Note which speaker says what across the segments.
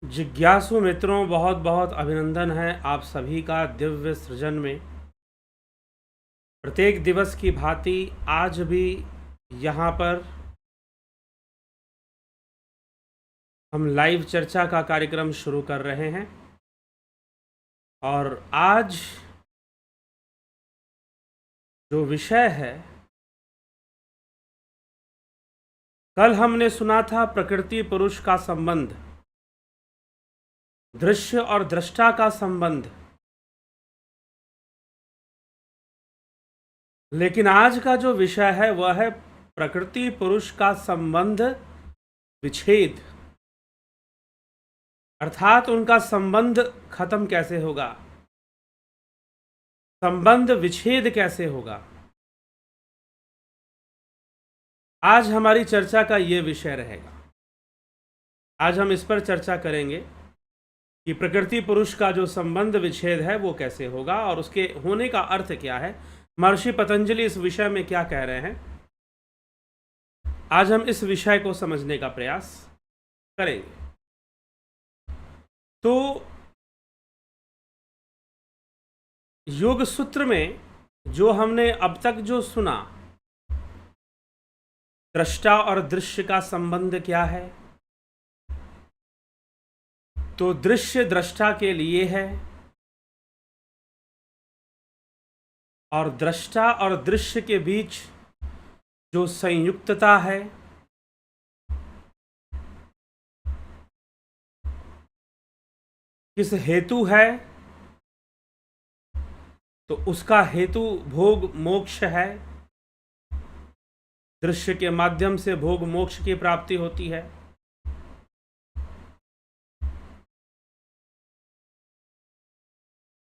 Speaker 1: जिज्ञासु मित्रों, बहुत बहुत अभिनंदन है आप सभी का दिव्य सृजन में। प्रत्येक दिवस की भांति आज भी यहाँ पर हम लाइव चर्चा का कार्यक्रम शुरू कर रहे हैं और आज जो विषय है, कल हमने सुना था प्रकृति पुरुष का संबंध, दृश्य और दृष्टा का संबंध। लेकिन आज का जो विषय है वह है प्रकृति पुरुष का संबंध विच्छेद, अर्थात उनका संबंध खत्म कैसे होगा, संबंध विच्छेद कैसे होगा। आज हमारी चर्चा का ये विषय रहेगा। आज हम इस पर चर्चा करेंगे कि प्रकृति पुरुष का जो संबंध विच्छेद है वो कैसे होगा और उसके होने का अर्थ क्या है। महर्षि पतंजलि इस विषय में क्या कह रहे हैं, आज हम इस विषय को समझने का प्रयास करेंगे। तो योग सूत्र में जो हमने अब तक जो सुना, दृष्टा और दृश्य का संबंध क्या है, तो दृश्य दृष्टा के लिए है और दृष्टा और दृश्य के बीच जो संयुक्तता है, किस हेतु है, तो उसका हेतु भोग मोक्ष है। दृश्य के माध्यम से भोग मोक्ष की प्राप्ति होती है।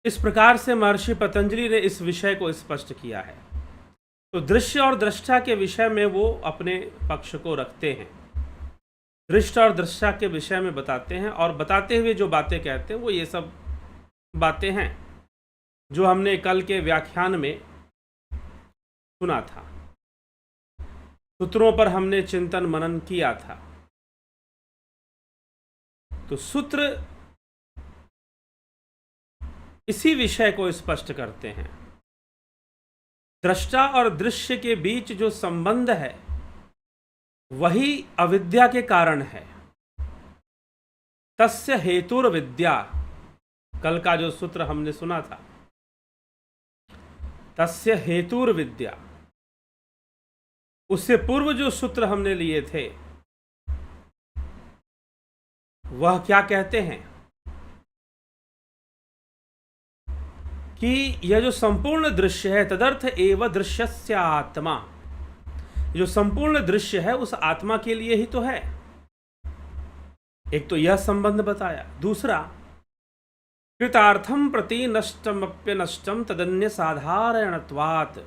Speaker 1: इस प्रकार से महर्षि पतंजलि ने इस विषय को स्पष्ट किया है। तो दृश्य और दृष्टा के विषय में वो अपने पक्ष को रखते हैं, दृष्टा और दृष्टा के विषय में बताते हैं और बताते हुए जो बातें कहते हैं वो ये सब बातें हैं जो हमने कल के व्याख्यान में सुना था, सूत्रों पर हमने चिंतन मनन किया था। तो सूत्र इसी विषय को स्पष्ट करते हैं। दृष्टा और दृश्य के बीच जो संबंध है वही अविद्या के कारण है। तस्य हेतुर विद्या, कल का जो सूत्र हमने सुना था, तस्य हेतुर विद्या। उससे पूर्व जो सूत्र हमने लिए थे वह क्या कहते हैं कि यह जो संपूर्ण दृश्य है, तदर्थ एव दृश्यस्य आत्मा, जो संपूर्ण दृश्य है उस आत्मा के लिए ही तो है। एक तो यह संबंध बताया। दूसरा, कृतार्थम प्रति नष्टमप्य नष्टम तदन्य साधारणत्वात्,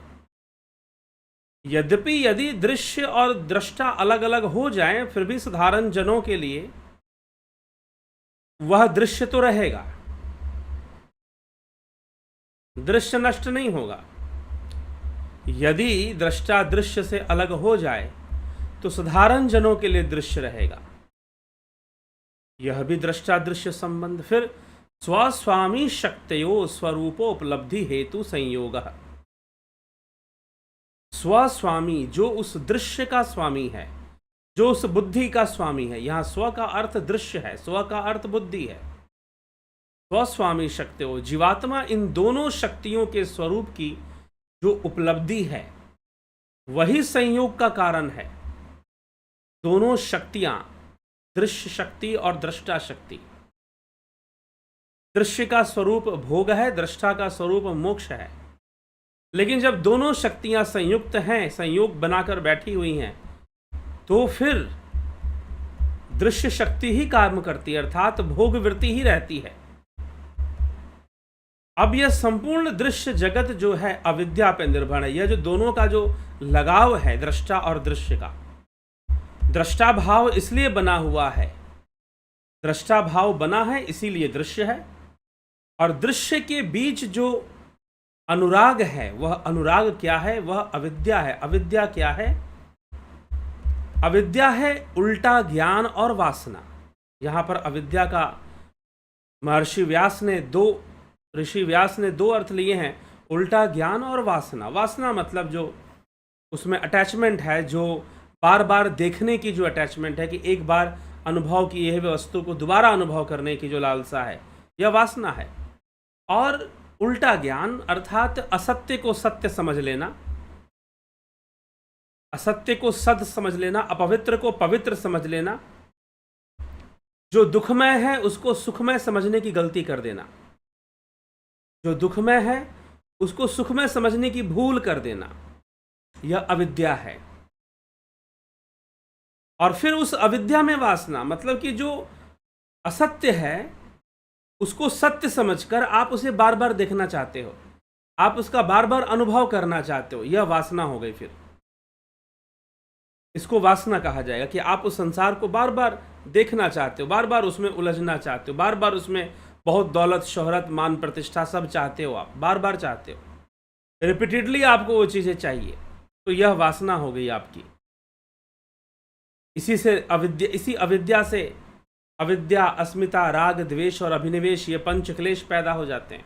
Speaker 1: यद्यपि यदि दृश्य और दृष्टा अलग अलग हो जाएं फिर भी साधारण जनों के लिए वह दृश्य तो रहेगा, दृश्य नष्ट नहीं होगा। यदि दृष्टा दृश्य से अलग हो जाए तो साधारण जनों के लिए दृश्य रहेगा। यह भी दृष्टा दृश्य संबंध। फिर स्वस्वामी शक्तयो स्वरूपोपलब्धि हेतु संयोग, स्वस्वामी जो उस दृश्य का स्वामी है, जो उस बुद्धि का स्वामी है। यहां स्व का अर्थ दृश्य है, स्व का अर्थ बुद्धि है। स्वस्वामी शक्ति हो, जीवात्मा इन दोनों शक्तियों के स्वरूप की जो उपलब्धि है वही संयोग का कारण है। दोनों शक्तियां, दृश्य शक्ति और दृष्टा शक्ति, दृश्य का स्वरूप भोग है, दृष्टा का स्वरूप मोक्ष है। लेकिन जब दोनों शक्तियां संयुक्त हैं, संयोग बनाकर बैठी हुई हैं, तो फिर दृश्य शक्ति ही काम करती है, अर्थात भोग वृत्ति ही रहती है। अब यह संपूर्ण दृश्य जगत जो है अविद्या पर निर्भर है। यह जो दोनों का जो लगाव है दृष्टा और दृश्य का, दृष्टा भाव इसलिए बना हुआ है, दृष्टा भाव बना है इसीलिए दृश्य है। और दृश्य के बीच जो अनुराग है, वह अनुराग क्या है, वह अविद्या है। अविद्या क्या है? अविद्या है उल्टा ज्ञान और वासना। यहाँ पर अविद्या का महर्षि व्यास ने दो ऋषि व्यास ने दो अर्थ लिए हैं, उल्टा ज्ञान और वासना। वासना मतलब जो उसमें अटैचमेंट है, जो बार बार देखने की जो अटैचमेंट है, कि एक बार अनुभव की यह वस्तु को दोबारा अनुभव करने की जो लालसा है, यह वासना है। और उल्टा ज्ञान अर्थात असत्य को सत्य समझ लेना, असत्य को सद समझ लेना, अपवित्र को पवित्र समझ लेना, जो दुखमय है उसको सुखमय समझने की गलती कर देना, जो दुखमय है उसको सुखमय समझने की भूल कर देना, यह अविद्या है। और फिर उस अविद्या में वासना, मतलब कि जो असत्य है उसको सत्य समझकर आप उसे बार बार देखना चाहते हो, आप उसका बार बार अनुभव करना चाहते हो, यह वासना हो गई। फिर इसको वासना कहा जाएगा कि आप उस संसार को बार बार देखना चाहते हो, बार बार उसमें उलझना चाहते हो, बार बार उसमें बहुत दौलत, शोहरत, मान, प्रतिष्ठा सब चाहते हो, आप बार बार चाहते हो, रिपीटेडली आपको वो चीज़ें चाहिए, तो यह वासना हो गई आपकी। इसी अविद्या से अविद्या, अस्मिता, राग, द्वेष और अभिनिवेश, ये पंच क्लेश पैदा हो जाते हैं।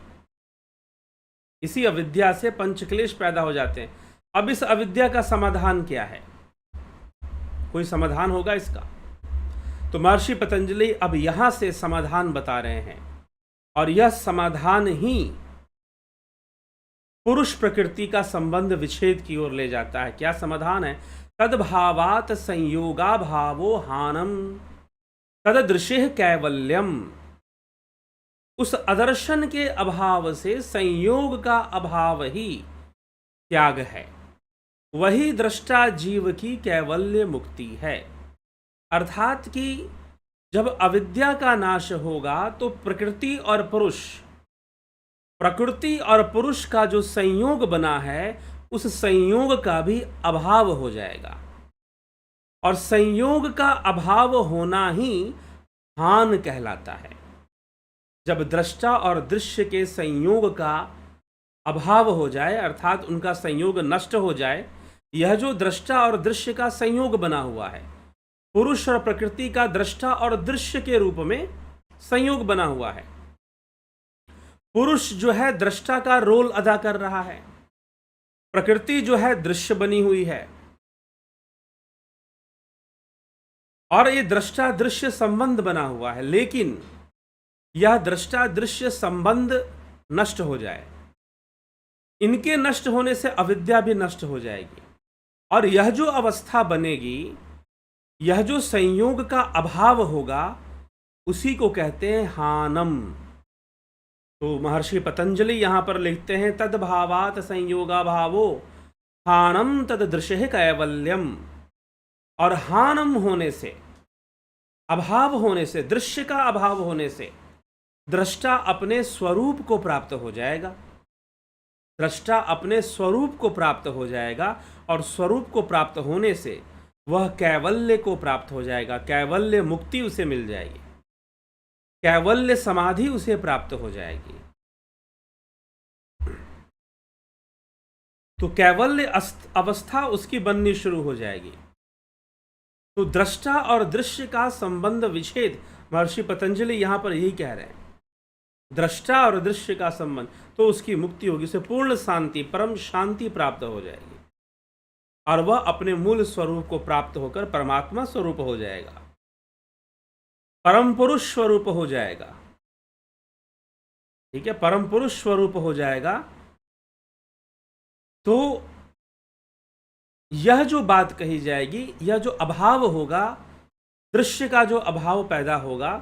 Speaker 1: इसी अविद्या से पंच क्लेश पैदा हो जाते हैं। अब इस अविद्या का समाधान क्या है? कोई समाधान होगा इसका? तो महर्षि पतंजलि अब यहां से समाधान बता रहे हैं, और यह समाधान ही पुरुष प्रकृति का संबंध विच्छेद की ओर ले जाता है। क्या समाधान है? तद्भावात संयोगा भावो हानम तददृशे कैवल्यम। उस अदर्शन के अभाव से संयोग का अभाव ही त्याग है, वही दृष्टा जीव की कैवल्य मुक्ति है। अर्थात कि जब अविद्या का नाश होगा तो प्रकृति और पुरुष का जो संयोग बना है, उस संयोग का भी अभाव हो जाएगा। और संयोग का अभाव होना ही हान कहलाता है। जब दृष्टा और दृश्य के संयोग का अभाव हो जाए, अर्थात उनका संयोग नष्ट हो जाए, यह जो दृष्टा और दृश्य का संयोग बना हुआ है, पुरुष और प्रकृति का दृष्टा और दृश्य के रूप में संयोग बना हुआ है। पुरुष जो है दृष्टा का रोल अदा कर रहा है, प्रकृति जो है दृश्य बनी हुई है, और ये दृष्टा दृश्य संबंध बना हुआ है। लेकिन यह दृष्टा दृश्य संबंध नष्ट हो जाए, इनके नष्ट होने से अविद्या भी नष्ट हो जाएगी, और यह जो अवस्था बनेगी, यह जो संयोग का अभाव होगा, उसी को कहते हैं हानम। तो महर्षि पतंजलि यहां पर लिखते हैं, तद्भावात संयोगा भावो हानम तददृशे कैवल्यम। और हानम होने से, अभाव होने से, दृश्य का अभाव होने से दृष्टा अपने स्वरूप को प्राप्त हो जाएगा। दृष्टा अपने स्वरूप को प्राप्त हो जाएगा, और स्वरूप को प्राप्त होने से वह कैवल्य को प्राप्त हो जाएगा। कैवल्य मुक्ति उसे मिल जाएगी, कैवल्य समाधि उसे प्राप्त हो जाएगी। तो कैवल्य अवस्था उसकी बननी शुरू हो जाएगी। तो दृष्टा और दृश्य का संबंध विच्छेद, महर्षि पतंजलि यहां पर यही कह रहे हैं, दृष्टा और दृश्य का संबंध, तो उसकी मुक्ति होगी, उसे पूर्ण शांति, परम शांति प्राप्त हो जाएगी, और वह अपने मूल स्वरूप को प्राप्त होकर परमात्मा स्वरूप हो जाएगा, परम पुरुष स्वरूप हो जाएगा। ठीक है, परम पुरुष स्वरूप हो जाएगा। तो यह जो बात कही जाएगी, यह जो अभाव होगा, दृश्य का जो अभाव पैदा होगा,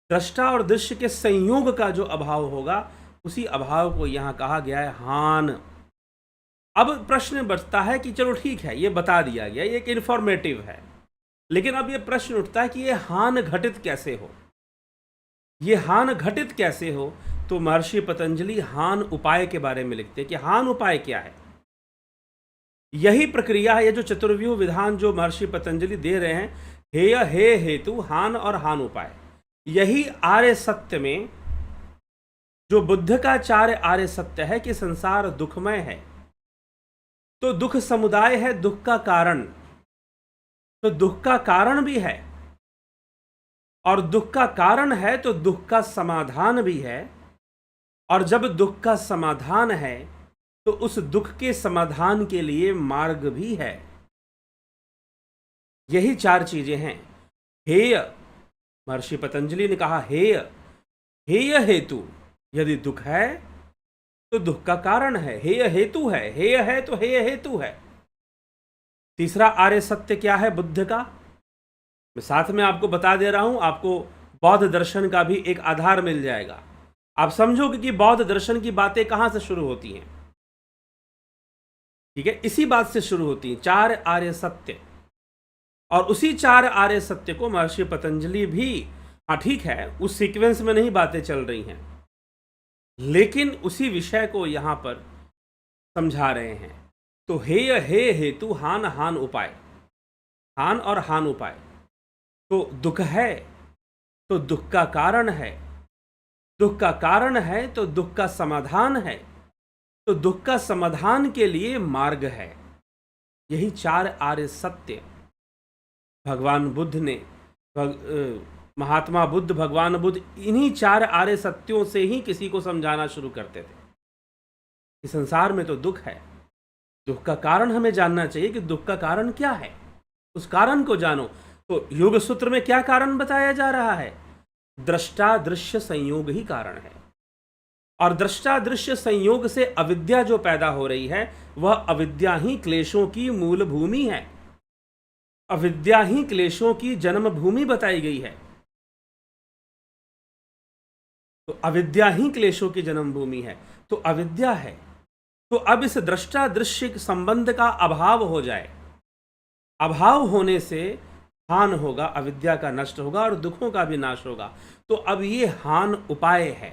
Speaker 1: दृष्टा और दृश्य के संयोग का जो अभाव होगा, उसी अभाव को यहां कहा गया है हान। अब प्रश्न बचता है कि चलो ठीक है, ये बता दिया गया, ये एक इन्फॉर्मेटिव है, लेकिन अब ये प्रश्न उठता है कि ये हान घटित कैसे हो, ये हान घटित कैसे हो। तो महर्षि पतंजलि हान उपाय के बारे में लिखते हैं कि हान उपाय क्या है। यही प्रक्रिया है, ये जो चतुर्व्यूह विधान जो महर्षि पतंजलि दे रहे हैं, हेय, हे हेतु, हान और हान उपाय, यही आर्य सत्य में, जो बुद्ध का चार्य आर्य सत्य है कि संसार दुखमय है, तो दुख समुदाय है दुख का कारण, तो दुख का कारण भी है, और दुख का कारण है तो दुख का समाधान भी है, और जब दुख का समाधान है तो उस दुख के समाधान के लिए मार्ग भी है। यही चार चीजें हैं। हेय, महर्षि पतंजलि ने कहा हेय, हेय हेतु, यदि दुख है तो दुख का कारण है, हेय हेतु है, हेय है तो हेय हेतु है। तीसरा आर्य सत्य क्या है बुद्ध का, मैं साथ में आपको बता दे रहा हूं, आपको बौद्ध दर्शन का भी एक आधार मिल जाएगा। आप समझोगे कि बौद्ध दर्शन की बातें कहां से शुरू होती हैं। ठीक है, इसी बात से शुरू होती हैं, चार आर्य सत्य। और उसी चार आर्य सत्य को महर्षि पतंजलि भी, हाँ ठीक है, उस सीक्वेंस में नहीं बातें चल रही हैं, लेकिन उसी विषय को यहां पर समझा रहे हैं। तो हेय हे हेतु, हान हान उपाय, हान और हान उपाय। तो दुख है तो दुख का कारण है, दुख का कारण है तो दुख का समाधान है, तो दुख का समाधान के लिए मार्ग है। यही चार आर्य सत्य भगवान बुद्ध ने, महात्मा बुद्ध, भगवान बुद्ध, इन्हीं चार आर्य सत्यों से ही किसी को समझाना शुरू करते थे कि संसार में तो दुख है, दुख का कारण हमें जानना चाहिए कि दुख का कारण क्या है, उस कारण को जानो। तो योग सूत्र में क्या कारण बताया जा रहा है, दृष्टा दृश्य संयोग ही कारण है। और दृष्टा दृश्य संयोग से अविद्या जो पैदा हो रही है, वह अविद्या ही क्लेशों की मूल भूमि है, अविद्या ही क्लेशों की जन्म भूमि बताई गई है। तो अविद्या ही क्लेशों की जन्म भूमि है, तो अविद्या है। तो अब इस दृष्टा दृश्य संबंध का अभाव हो जाए, अभाव होने से हान होगा, अविद्या का नष्ट होगा और दुखों का भी नाश होगा। तो अब ये हान उपाय है।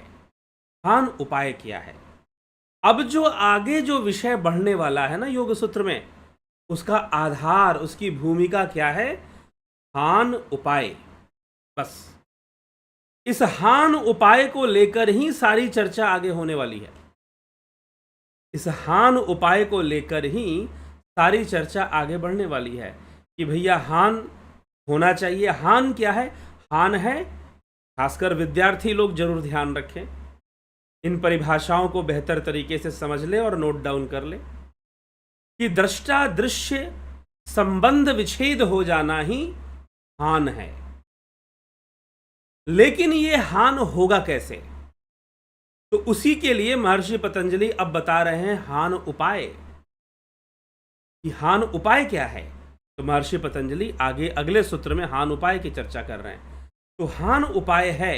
Speaker 1: हान उपाय क्या है? अब जो आगे जो विषय बढ़ने वाला है ना योग सूत्र में, उसका आधार, उसकी भूमिका क्या है? हान उपाय। बस इस हान उपाय को लेकर ही सारी चर्चा आगे होने वाली है। इस हान उपाय को लेकर ही सारी चर्चा आगे बढ़ने वाली है कि भैया हान होना चाहिए। हान क्या है? हान है, खासकर विद्यार्थी लोग जरूर ध्यान रखें, इन परिभाषाओं को बेहतर तरीके से समझ लें और नोट डाउन कर लें कि दृष्टा दृश्य संबंध विच्छेद हो जाना ही हान है। लेकिन ये हान होगा कैसे? तो उसी के लिए महर्षि पतंजलि अब बता रहे हैं हान उपाय, कि हान उपाय क्या है। तो महर्षि पतंजलि आगे अगले सूत्र में हान उपाय की चर्चा कर रहे हैं। तो हान उपाय है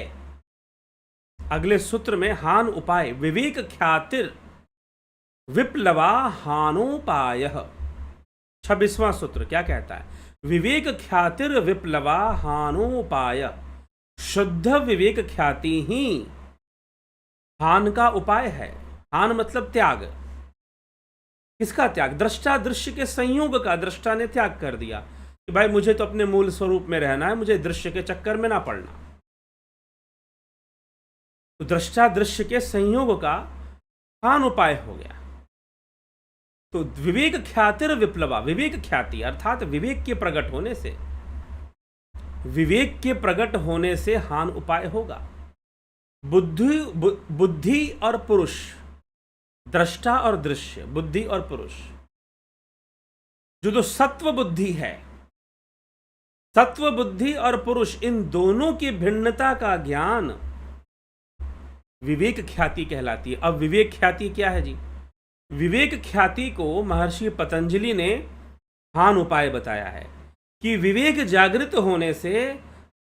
Speaker 1: अगले सूत्र में, हान उपाय विवेक ख्यातिर विप्लवा हानोपाय। 26वां सूत्र क्या कहता है? विवेक ख्यातिर विप्लवा हानोपाय। शुद्ध विवेक ख्याति ही हान का उपाय है। हान मतलब त्याग। किसका त्याग? दृष्टा दृश्य के संयोग का दृष्टा ने त्याग कर दिया कि भाई मुझे तो अपने मूल स्वरूप में रहना है, मुझे दृश्य के चक्कर में ना पड़ना। तो दृष्टा दृश्य के संयोग का हान उपाय हो गया। तो विवेक ख्यातिर विप्लवा, विवेक ख्याति अर्थात विवेक के प्रकट होने से, विवेक के प्रकट होने से हान उपाय होगा। बुद्धि और पुरुष, दृष्टा और दृश्य, बुद्धि और पुरुष, जो सत्व बुद्धि है, सत्व बुद्धि और पुरुष, इन दोनों की भिन्नता का ज्ञान विवेक ख्याति कहलाती है। अब विवेक ख्याति क्या है जी? विवेक ख्याति को महर्षि पतंजलि ने हान उपाय बताया है कि विवेक जागृत होने से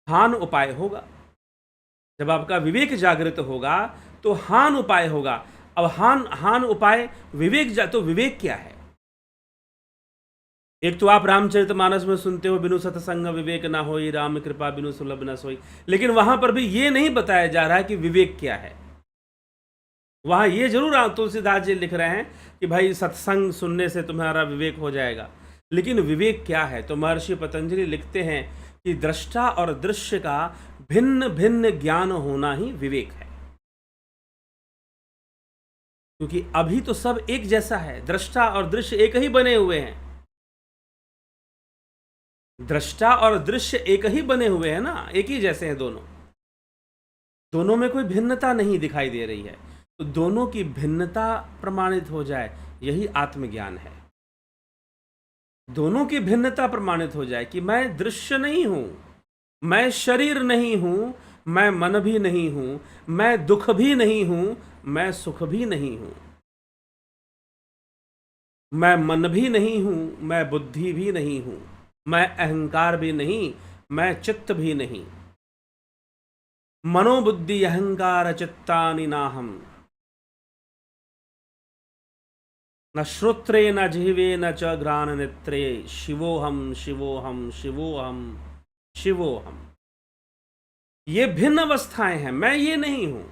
Speaker 1: हान उपाय होगा। जब आपका विवेक जागृत होगा तो हान उपाय होगा। अब हान उपाय विवेक तो विवेक क्या है? एक तो आप रामचरितमानस में सुनते हो, बिनु सतसंग विवेक ना होई, राम कृपा बिनु सुलभ न सोई। लेकिन वहां पर भी ये नहीं बताया जा रहा है कि विवेक क्या है। वहां ये जरूर तुलसीदास जी लिख रहे हैं कि भाई सत्संग सुनने से तुम्हारा विवेक हो जाएगा, लेकिन विवेक क्या है? तो महर्षि पतंजलि लिखते हैं कि दृष्टा और दृश्य का भिन्न भिन्न ज्ञान होना ही विवेक है। क्योंकि अभी तो सब एक जैसा है, दृष्टा और दृश्य एक ही बने हुए हैं। दृष्टा और दृश्य एक ही बने हुए हैं ना, एक ही जैसे हैं दोनों, दोनों में कोई भिन्नता नहीं दिखाई दे रही है। तो दोनों की भिन्नता प्रमाणित हो जाए, यही आत्मज्ञान है। दोनों की भिन्नता प्रमाणित हो जाए कि मैं दृश्य नहीं हूं, मैं शरीर नहीं हूं, मैं मन भी नहीं हूं, मैं दुख भी नहीं हूं, मैं सुख भी नहीं हूं, मैं मन भी नहीं हूं, मैं बुद्धि भी नहीं हूं, मैं अहंकार भी नहीं, मैं चित्त भी नहीं। मनोबुद्धि अहंकार चित्तानि नाहम, न श्रोत्रे न जिह्वे न च घ्राण नेत्रे, शिवोहम शिवोहम शिवोहम शिवोहम। ये भिन्न अवस्थाएं हैं, मैं ये नहीं हूं।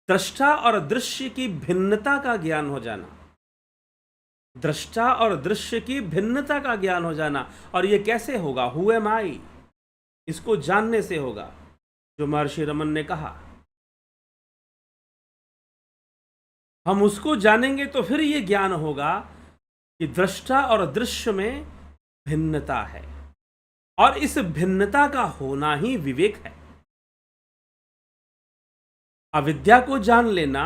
Speaker 1: दृष्टा और दृश्य की भिन्नता का ज्ञान हो जाना, दृष्टा और दृश्य की भिन्नता का ज्ञान हो जाना। और ये कैसे होगा? हु एम आई, इसको जानने से होगा, जो महर्षि रमन ने कहा। हम उसको जानेंगे तो फिर ये ज्ञान होगा कि दृष्टा और दृश्य में भिन्नता है, और इस भिन्नता का होना ही विवेक है। अविद्या को जान लेना,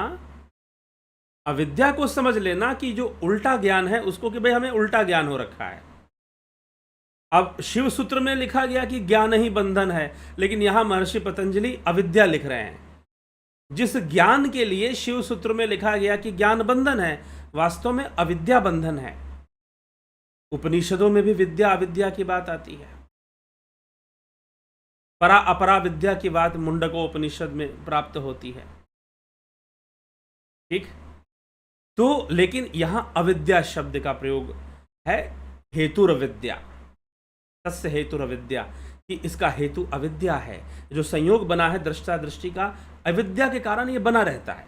Speaker 1: अविद्या को समझ लेना कि जो उल्टा ज्ञान है उसको, कि भाई हमें उल्टा ज्ञान हो रखा है। अब शिव सूत्र में लिखा गया कि ज्ञान ही बंधन है, लेकिन यहां महर्षि पतंजलि अविद्या लिख रहे हैं। जिस ज्ञान के लिए शिव सूत्र में लिखा गया कि ज्ञान बंधन है, वास्तव में अविद्या बंधन है। उपनिषदों में भी विद्या अविद्या की बात आती है। परा अपरा विद्या की बात मुंडको उपनिषद में प्राप्त होती है। ठीक, तो लेकिन यहां अविद्या शब्द का प्रयोग है, हेतुर विद्या, तस्य हेतुर विद्या, कि इसका हेतु अविद्या है। जो संयोग बना है दृष्टा दृष्टि का, अविद्या के कारण ये बना रहता है।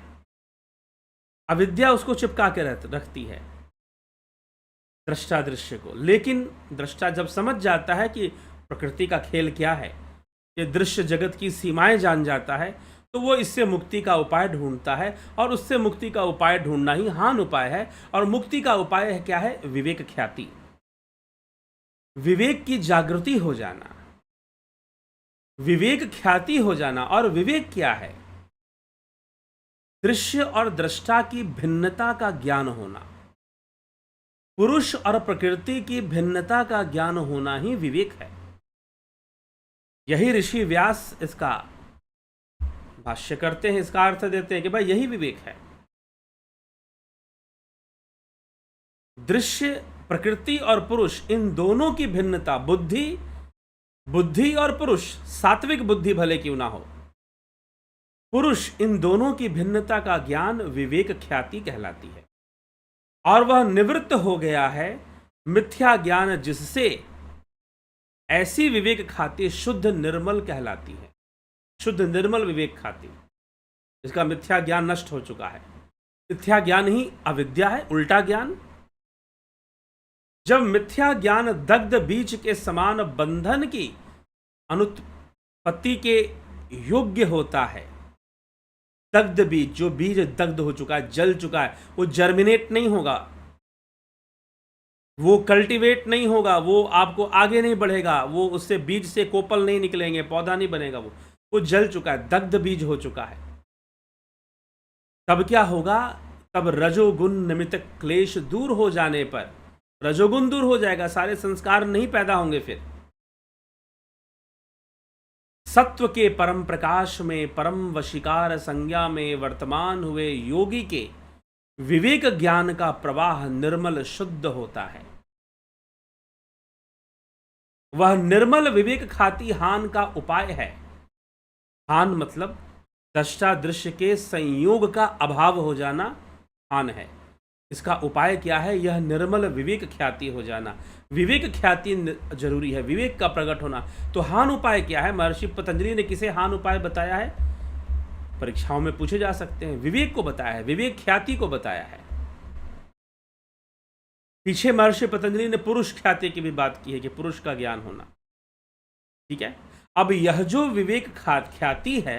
Speaker 1: अविद्या उसको चिपका के रखती है, दृष्टा दृश्य को। लेकिन दृष्टा जब समझ जाता है कि प्रकृति का खेल क्या है, ये दृश्य जगत की सीमाएं जान जाता है, तो वो इससे मुक्ति का उपाय ढूंढता है। और उससे मुक्ति का उपाय ढूंढना ही हान उपाय है। और मुक्ति का उपाय है क्या है? विवेक ख्याति, विवेक की जागृति हो जाना, विवेक ख्याति हो जाना। और विवेक क्या है? दृश्य और दृष्टा की भिन्नता का ज्ञान होना, पुरुष और प्रकृति की भिन्नता का ज्ञान होना ही विवेक है। यही ऋषि व्यास इसका भाष्य करते हैं, इसका अर्थ देते हैं कि भाई यही विवेक है। दृश्य, प्रकृति और पुरुष, इन दोनों की भिन्नता, बुद्धि और पुरुष, सात्विक बुद्धि भले क्यों ना हो, पुरुष, इन दोनों की भिन्नता का ज्ञान विवेक ख्याति कहलाती है। और वह निवृत्त हो गया है मिथ्या ज्ञान जिससे, ऐसी विवेक ख्याति शुद्ध निर्मल कहलाती है। शुद्ध निर्मल विवेक ख्याति, इसका मिथ्या ज्ञान नष्ट हो चुका है। मिथ्या ज्ञान ही अविद्या है, उल्टा ज्ञान। जब मिथ्या ज्ञान दग्ध बीज के समान बंधन की अनुत्पत्ति के योग्य होता है, दग्ध बीज, जो बीज दग्ध हो चुका है, जल चुका है, वो जर्मिनेट नहीं होगा, वो कल्टीवेट नहीं होगा, वो आपको आगे नहीं बढ़ेगा, वो उससे बीज से कोपल नहीं निकलेंगे, पौधा नहीं बनेगा, वो जल चुका है, दग्ध बीज हो चुका है। तब क्या होगा? तब रजोगुण निमित्त क्लेश दूर हो जाने पर, रजोगुण दूर हो जाएगा, सारे संस्कार नहीं पैदा होंगे। फिर सत्व के परम प्रकाश में, परम वशीकार संज्ञा में वर्तमान हुए योगी के विवेक ज्ञान का प्रवाह निर्मल शुद्ध होता है। वह निर्मल विवेक ख्याति हान का उपाय है। हान मतलब दृष्टा दृश्य के संयोग का अभाव हो जाना हान है। इसका उपाय क्या है? यह निर्मल विवेक ख्याति हो जाना। विवेक ख्याति जरूरी है, विवेक का प्रकट होना। तो हान उपाय क्या है? महर्षि पतंजलि ने किसे हान उपाय बताया है? परीक्षाओं में पूछे जा सकते हैं। विवेक को बताया है, विवेक ख्याति को बताया है। पीछे महर्षि पतंजलि ने पुरुष ख्याति की भी बात की है कि पुरुष का ज्ञान होना। ठीक है, अब यह जो विवेक ख्याति है,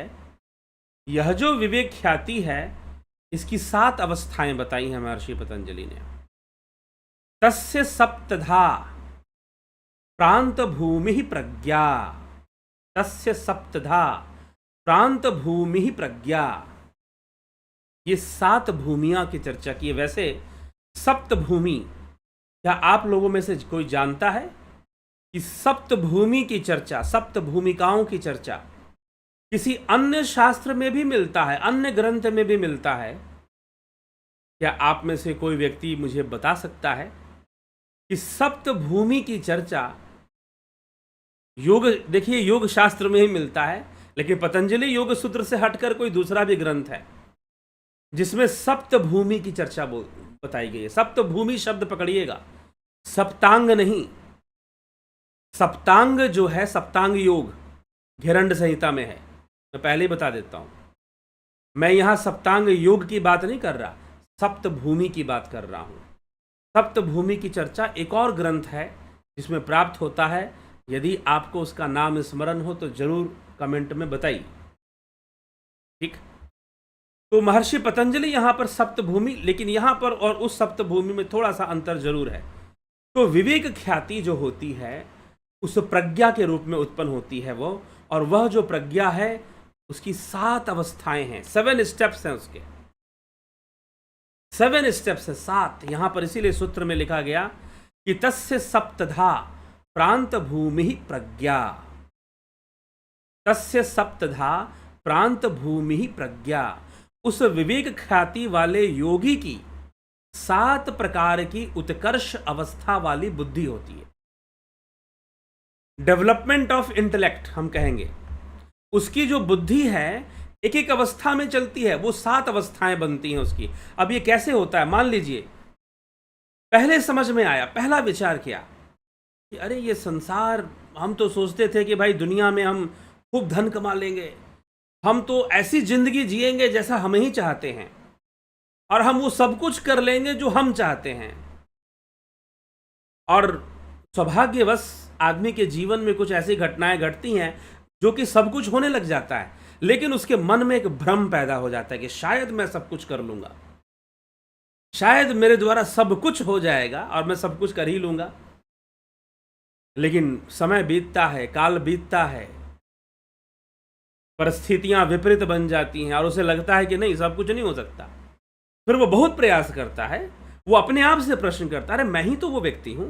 Speaker 1: यह जो विवेक ख्याति है, इसकी 7 अवस्थाएं बताई हैं महर्षि पतंजलि ने। तस्य सप्तधा, प्रांत भूमि प्रज्ञा, तस्य सप्तधा प्रांत भूमि प्रज्ञा। ये 7 भूमियां की चर्चा की है। वैसे सप्त भूमि, क्या आप लोगों में से कोई जानता है कि सप्त भूमि की चर्चा, सप्त भूमिकाओं की चर्चा किसी अन्य शास्त्र में भी मिलता है, अन्य ग्रंथ में भी मिलता है? क्या आप में से कोई व्यक्ति मुझे बता सकता है कि सप्त भूमि की चर्चा योग, देखिए योग शास्त्र में ही मिलता है, लेकिन पतंजलि योग सूत्र से हटकर कोई दूसरा भी ग्रंथ है जिसमें सप्त भूमि की चर्चा बताई गई है। सप्त भूमि शब्द पकड़िएगा, सप्तांग नहीं। सप्तांग जो है, सप्तांग योग घेरंड संहिता में है, मैं पहले ही बता देता हूं। मैं यहां सप्तांग योग की बात नहीं कर रहा, सप्त भूमि की बात कर रहा हूं। सप्त भूमि की चर्चा एक और ग्रंथ है जिसमें प्राप्त होता है। यदि आपको उसका नाम स्मरण हो तो जरूर कमेंट में बताइए। ठीक, तो महर्षि पतंजलि यहां पर सप्त भूमि, लेकिन यहां पर और उस सप्त भूमि में थोड़ा सा अंतर जरूर है। तो विवेक ख्याति जो होती है उस प्रज्ञा के रूप में उत्पन्न होती है वो, और वह जो प्रज्ञा है उसकी 7 अवस्थाएं हैं, 7 स्टेप्स हैं उसके, 7 स्टेप्स है, 7। यहां पर इसीलिए सूत्र में लिखा गया कि तस्य सप्तधा प्रांत भूमि प्रज्ञा, तस्य सप्तधा प्रांत भूमि प्रज्ञा। उस विवेक ख्याति वाले योगी की 7 प्रकार की उत्कर्ष अवस्था वाली बुद्धि होती है। डेवलपमेंट ऑफ इंटेलेक्ट हम कहेंगे। उसकी जो बुद्धि है एक एक अवस्था में चलती है, वो 7 अवस्थाएं बनती हैं उसकी। अब ये कैसे होता है? मान लीजिए पहले समझ में आया, पहला विचार किया कि अरे ये संसार, हम तो सोचते थे कि भाई दुनिया में हम खूब धन कमा लेंगे, हम तो ऐसी जिंदगी जिएंगे जैसा हम ही चाहते हैं, और हम वो सब कुछ कर लेंगे जो हम चाहते हैं। और सौभाग्यवश आदमी के जीवन में कुछ ऐसी घटनाएं घटती हैं जो कि सब कुछ होने लग जाता है, लेकिन उसके मन में एक भ्रम पैदा हो जाता है कि शायद मैं सब कुछ कर लूंगा, शायद मेरे द्वारा सब कुछ हो जाएगा और मैं सब कुछ कर ही लूंगा। लेकिन समय बीतता है, काल बीतता है, परिस्थितियां विपरीत बन जाती हैं और उसे लगता है कि नहीं, सब कुछ नहीं हो सकता। फिर वो बहुत प्रयास करता है, वो अपने आप से प्रश्न करता है, अरे मैं ही तो वो व्यक्ति हूं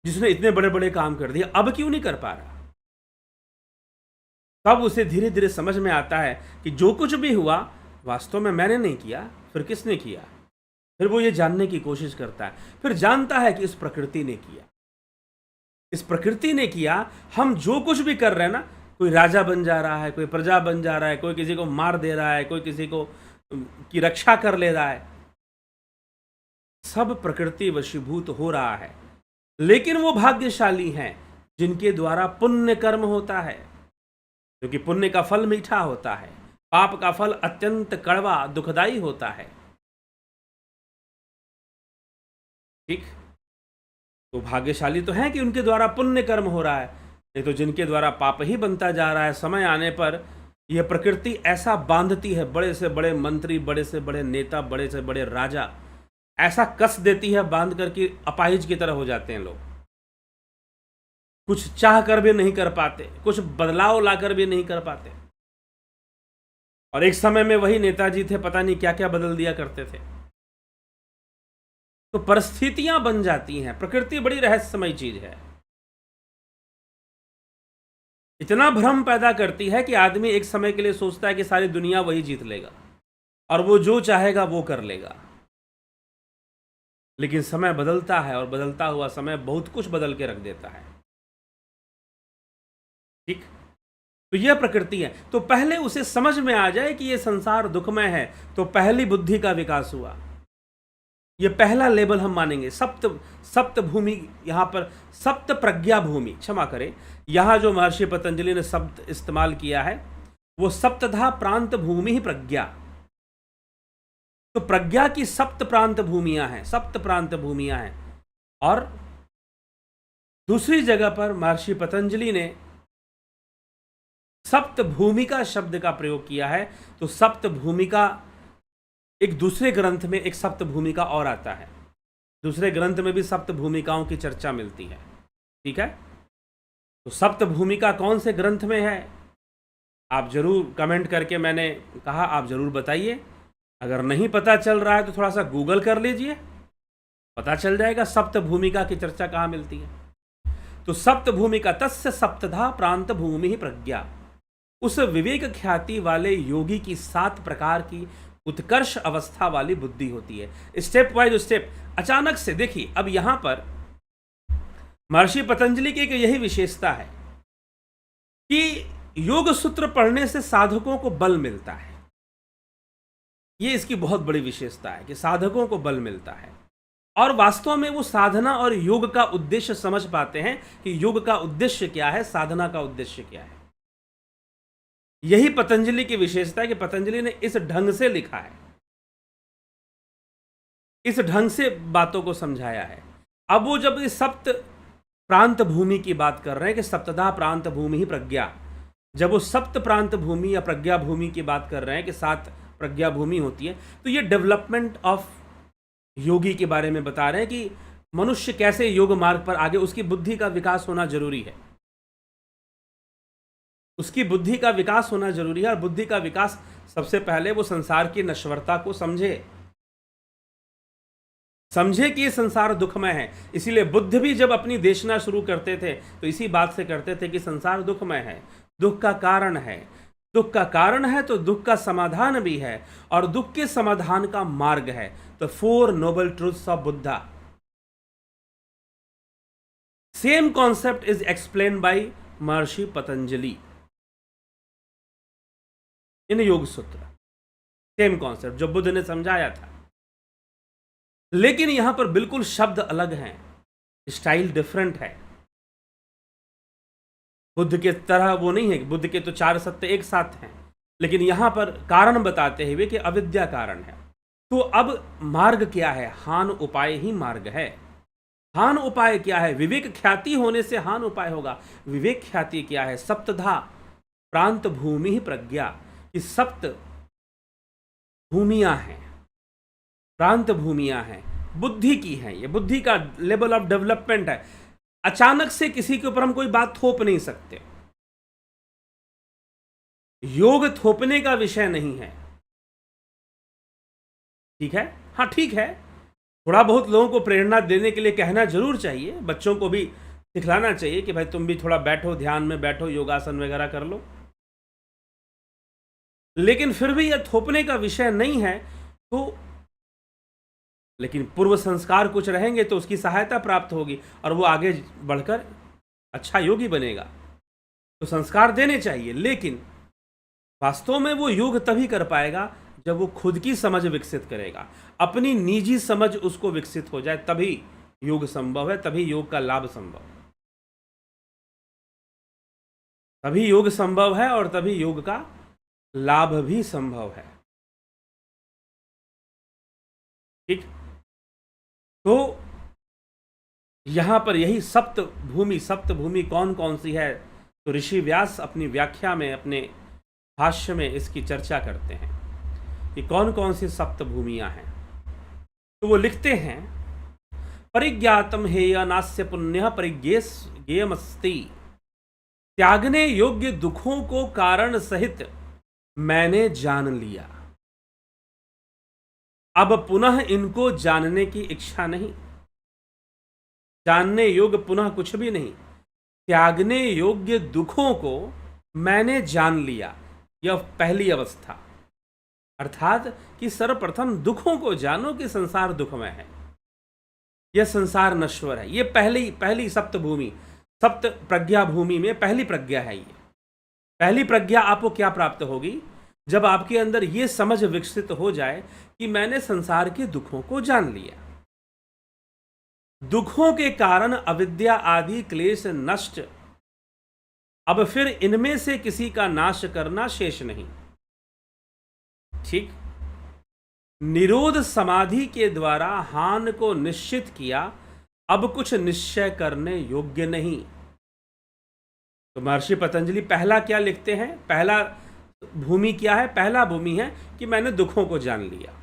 Speaker 1: जिसने इतने बड़े बड़े काम कर दिए, अब क्यों नहीं कर पा रहा? तब उसे धीरे धीरे समझ में आता है कि जो कुछ भी हुआ वास्तव में मैंने नहीं किया, फिर किसने किया? फिर वो ये जानने की कोशिश करता है, फिर जानता है कि इस प्रकृति ने किया, इस प्रकृति ने किया। हम जो कुछ भी कर रहे हैं ना, कोई राजा बन जा रहा है, कोई प्रजा बन जा रहा है, कोई किसी को मार दे रहा है, कोई किसी को की रक्षा कर ले रहा है, सब प्रकृति वशीभूत हो रहा है। लेकिन वो भाग्यशाली हैं जिनके द्वारा पुण्य कर्म होता है, क्योंकि पुण्य का फल मीठा होता है, पाप का फल अत्यंत कड़वा दुखदाई होता है। ठीक, तो भाग्यशाली तो हैं कि उनके द्वारा पुण्य कर्म हो रहा है, नहीं तो जिनके द्वारा पाप ही बनता जा रहा है, समय आने पर यह प्रकृति ऐसा बांधती है, बड़े से बड़े मंत्री, बड़े से बड़े नेता, बड़े से बड़े राजा ऐसा कस देती है बांध कर कि अपाहिज की तरह हो जाते हैं लोग। कुछ चाह कर भी नहीं कर पाते, कुछ बदलाव लाकर भी नहीं कर पाते। और एक समय में वही नेताजी थे, पता नहीं क्या क्या बदल दिया करते थे। तो परिस्थितियां बन जाती हैं। प्रकृति बड़ी रहस्यमयी चीज है, इतना भ्रम पैदा करती है कि आदमी एक समय के लिए सोचता है कि सारी दुनिया वही जीत लेगा और वो जो चाहेगा वो कर लेगा। लेकिन समय बदलता है और बदलता हुआ समय बहुत कुछ बदल के रख देता है। ठीक, तो यह प्रकृति है। तो पहले उसे समझ में आ जाए कि यह संसार दुखमय है, तो पहली बुद्धि का विकास हुआ। यह पहला लेवल हम मानेंगे। सप्त भूमि, यहां पर सप्त प्रज्ञा भूमि, क्षमा करें, यहां जो महर्षि पतंजलि ने शब्द इस्तेमाल किया है वो सप्तधा प्रांत भूमि ही प्रज्ञा। तो प्रज्ञा की 7 प्रांत भूमियां हैं, 7 प्रांत भूमियां हैं। और दूसरी जगह पर महर्षि पतंजलि ने सप्त भूमिका शब्द का प्रयोग किया है। तो सप्त भूमिका, एक दूसरे ग्रंथ में एक सप्त भूमिका और आता है, दूसरे ग्रंथ में भी सप्त भूमिकाओं की चर्चा मिलती है। ठीक है, तो सप्त भूमिका कौन से ग्रंथ में है? आप जरूर कमेंट करके, मैंने कहा आप जरूर बताइए। अगर नहीं पता चल रहा है तो थोड़ा सा गूगल कर लीजिए, पता चल जाएगा सप्त भूमिका की चर्चा कहाँ मिलती है। तो सप्त भूमिका तस्य सप्तधा प्रांत भूमि प्रज्ञा, उस विवेक ख्याति वाले योगी की 7 प्रकार की उत्कर्ष अवस्था वाली बुद्धि होती है। स्टेप बाय स्टेप, अचानक से देखिए, अब यहां पर महर्षि पतंजलि की एक यही विशेषता है कि योग सूत्र पढ़ने से साधकों को बल मिलता है। ये इसकी बहुत बड़ी विशेषता है कि साधकों को बल मिलता है, और वास्तव में वो साधना और योग का उद्देश्य समझ पाते हैं कि योग का उद्देश्य क्या है, साधना का उद्देश्य क्या है। यही पतंजलि की विशेषता है कि पतंजलि ने इस ढंग से लिखा है, इस ढंग से बातों को समझाया है। अब वो जब इस सप्त प्रांत भूमि की बात कर रहे हैं कि सप्तधा प्रांत भूमि ही प्रज्ञा, जब वो सप्त प्रांत भूमि या प्रज्ञा भूमि की बात कर रहे हैं कि 7 प्रज्ञा भूमि होती है, तो ये डेवलपमेंट ऑफ योगी के बारे में बता रहे हैं कि मनुष्य कैसे योग मार्ग पर आगे, उसकी बुद्धि का विकास होना जरूरी है, उसकी बुद्धि का विकास होना जरूरी है। और बुद्धि का विकास सबसे पहले वो संसार की नश्वरता को समझे कि ये संसार दुखमय है। इसीलिए बुद्ध भी जब अपनी देशना शुरू करते थे तो इसी बात से करते थे कि संसार दुखमय है, दुख का कारण है, दुख का कारण है तो दुख का समाधान भी है, और दुख के समाधान का मार्ग है। तो 4 noble truths of Buddha, same concept is explain by Maharshi Patanjali इन योग सूत्र, सेम कॉन्सेप्ट जो बुद्ध ने समझाया था, लेकिन यहां पर बिल्कुल शब्द अलग हैं, स्टाइल डिफरेंट है। बुद्ध के तरह वो नहीं है, बुद्ध के तो 4 सत्य एक साथ हैं, लेकिन यहां पर कारण बताते हुए कि अविद्या कारण है। तो अब मार्ग क्या है? हान उपाय ही मार्ग है। हान उपाय क्या है? विवेक ख्याति होने से हान उपाय होगा। विवेक ख्याति क्या है? सप्तधा प्रांत भूमि ही प्रज्ञा, कि सप्त भूमियां हैं, प्रांत भूमियां हैं, बुद्धि की हैं, ये बुद्धि का लेवल ऑफ डेवलपमेंट है। अचानक से किसी के ऊपर हम कोई बात थोप नहीं सकते, योग थोपने का विषय नहीं है, ठीक है। हाँ ठीक है, थोड़ा बहुत लोगों को प्रेरणा देने के लिए कहना जरूर चाहिए, बच्चों को भी सिखलाना चाहिए कि भाई तुम भी थोड़ा बैठो, ध्यान में बैठो, योगासन वगैरह कर लो, लेकिन फिर भी यह थोपने का विषय नहीं है। तो लेकिन पूर्व संस्कार कुछ रहेंगे तो उसकी सहायता प्राप्त होगी और वो आगे बढ़कर अच्छा योगी बनेगा, तो संस्कार देने चाहिए। लेकिन वास्तव में वो योग तभी कर पाएगा जब वो खुद की समझ विकसित करेगा, अपनी निजी समझ उसको विकसित हो जाए, तभी योग संभव है, तभी योग का लाभ संभव है, तभी योग संभव है और तभी योग का लाभ भी संभव है, ठीक। तो यहां पर यही सप्त भूमि कौन कौन सी है, तो ऋषि व्यास अपनी व्याख्या में, अपने भाष्य में इसकी चर्चा करते हैं कि कौन कौन सी सप्त भूमियां हैं। तो वो लिखते हैं, परिज्ञातम हेय नास्य पुण्य परिज्ञेयमस्ति, त्यागने योग्य दुखों को कारण सहित मैंने जान लिया, अब पुनः इनको जानने की इच्छा नहीं, जानने योग्य पुनः कुछ भी नहीं, त्यागने योग्य दुखों को मैंने जान लिया, यह पहली अवस्था। अर्थात कि सर्वप्रथम दुखों को जानो कि संसार दुखमय है, यह संसार नश्वर है। यह पहली सप्त भूमि, सप्त प्रज्ञा भूमि में पहली प्रज्ञा है। ये पहली प्रज्ञा आपको क्या प्राप्त होगी? जब आपके अंदर यह समझ विकसित हो जाए कि मैंने संसार के दुखों को जान लिया, दुखों के कारण अविद्या आदि क्लेश नष्ट, अब फिर इनमें से किसी का नाश करना शेष नहीं, ठीक। निरोध समाधि के द्वारा हान को निश्चित किया, अब कुछ निश्चय करने योग्य नहीं। तो महर्षि पतंजलि पहला क्या लिखते हैं? पहला भूमि क्या है? पहला भूमि है कि मैंने दुखों को जान लिया,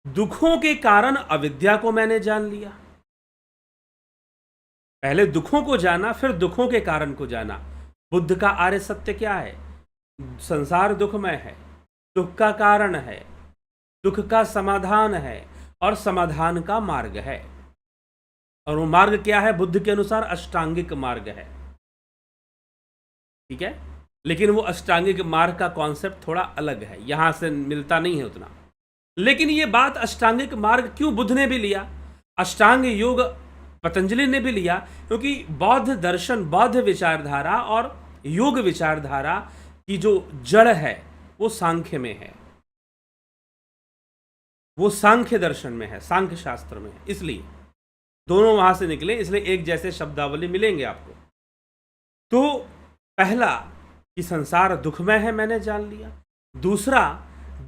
Speaker 1: दुखों के कारण अविद्या को मैंने जान लिया, पहले दुखों को जाना, फिर दुखों के कारण को जाना। बुद्ध का आर्य सत्य क्या है? संसार दुखमय है, दुख का कारण है, दुख का समाधान है और समाधान का मार्ग है। और वो मार्ग क्या है? बुद्ध के अनुसार अष्टांगिक मार्ग है। ठीक है, लेकिन वो अष्टांगिक मार्ग का कॉन्सेप्ट थोड़ा अलग है, यहां से मिलता नहीं है उतना। लेकिन ये बात अष्टांगिक मार्ग क्यों बुद्ध ने भी लिया, अष्टांग योग पतंजलि ने भी लिया? क्योंकि बौद्ध दर्शन, बौद्ध विचारधारा और योग विचारधारा की जो जड़ है वो सांख्य में है, वो सांख्य दर्शन में है, सांख्य शास्त्र में है। इसलिए दोनों वहां से निकले, इसलिए एक जैसे शब्दावली मिलेंगे आपको। तो पहला कि संसार दुखमय है, मैंने जान लिया। दूसरा,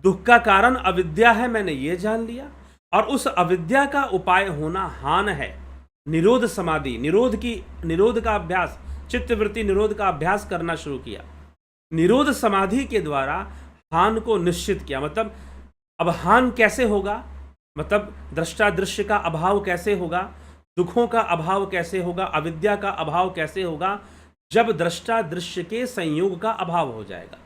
Speaker 1: दुख का कारण अविद्या है, मैंने ये जान लिया। और उस अविद्या का उपाय होना हान है। निरोध समाधि, निरोध का अभ्यास, चित्तवृत्ति निरोध का अभ्यास करना शुरू किया। निरोध समाधि के द्वारा हान को निश्चित किया। मतलब अब हान कैसे होगा? मतलब दृष्टा दृश्य का अभाव कैसे होगा, दुखों का अभाव कैसे होगा, अविद्या का अभाव कैसे होगा? जब दृष्टा दृश्य के संयोग का अभाव हो जाएगा,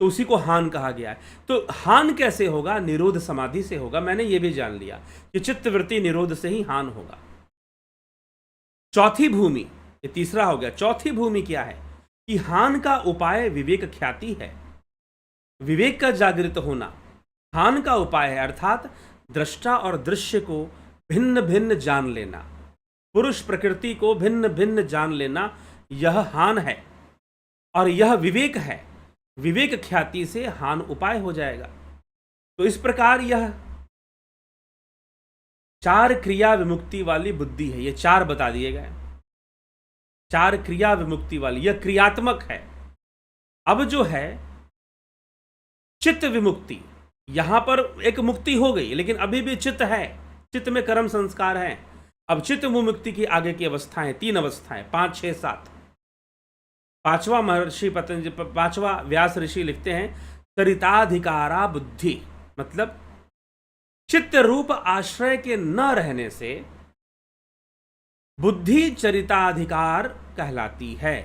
Speaker 1: तो उसी को हान कहा गया है। तो हान कैसे होगा? निरोध समाधि से होगा। मैंने ये भी जान लिया कि चित्तवृत्ति निरोध से ही हान होगा। चौथी भूमि, ये तीसरा हो गया। चौथी भूमि क्या है? कि हान का उपाय विवेक ख्याति है, विवेक का जागृत होना हान का उपाय है। अर्थात दृष्टा और दृश्य को भिन्न भिन्न जान लेना, पुरुष प्रकृति को भिन्न भिन्न जान लेना, यह हान है। और यह विवेक है, विवेक ख्याति से हान उपाय हो जाएगा। तो इस प्रकार यह चार क्रिया विमुक्ति वाली बुद्धि है। ये चार बता दिए गए, चार क्रिया विमुक्ति वाली, यह क्रियात्मक है। अब जो है चित्त विमुक्ति, यहां पर एक मुक्ति हो गई, लेकिन अभी भी चित्त है, चित्त में कर्म संस्कार है। अब चित्त विमुक्ति की आगे की अवस्थाएं, 3 अवस्थाएं, 5, 6, 7। पांचवा व्यास ऋषि लिखते हैं चरिताधिकारा बुद्धि, मतलब चित्त रूप आश्रय के न रहने से बुद्धि चरिताधिकार कहलाती है।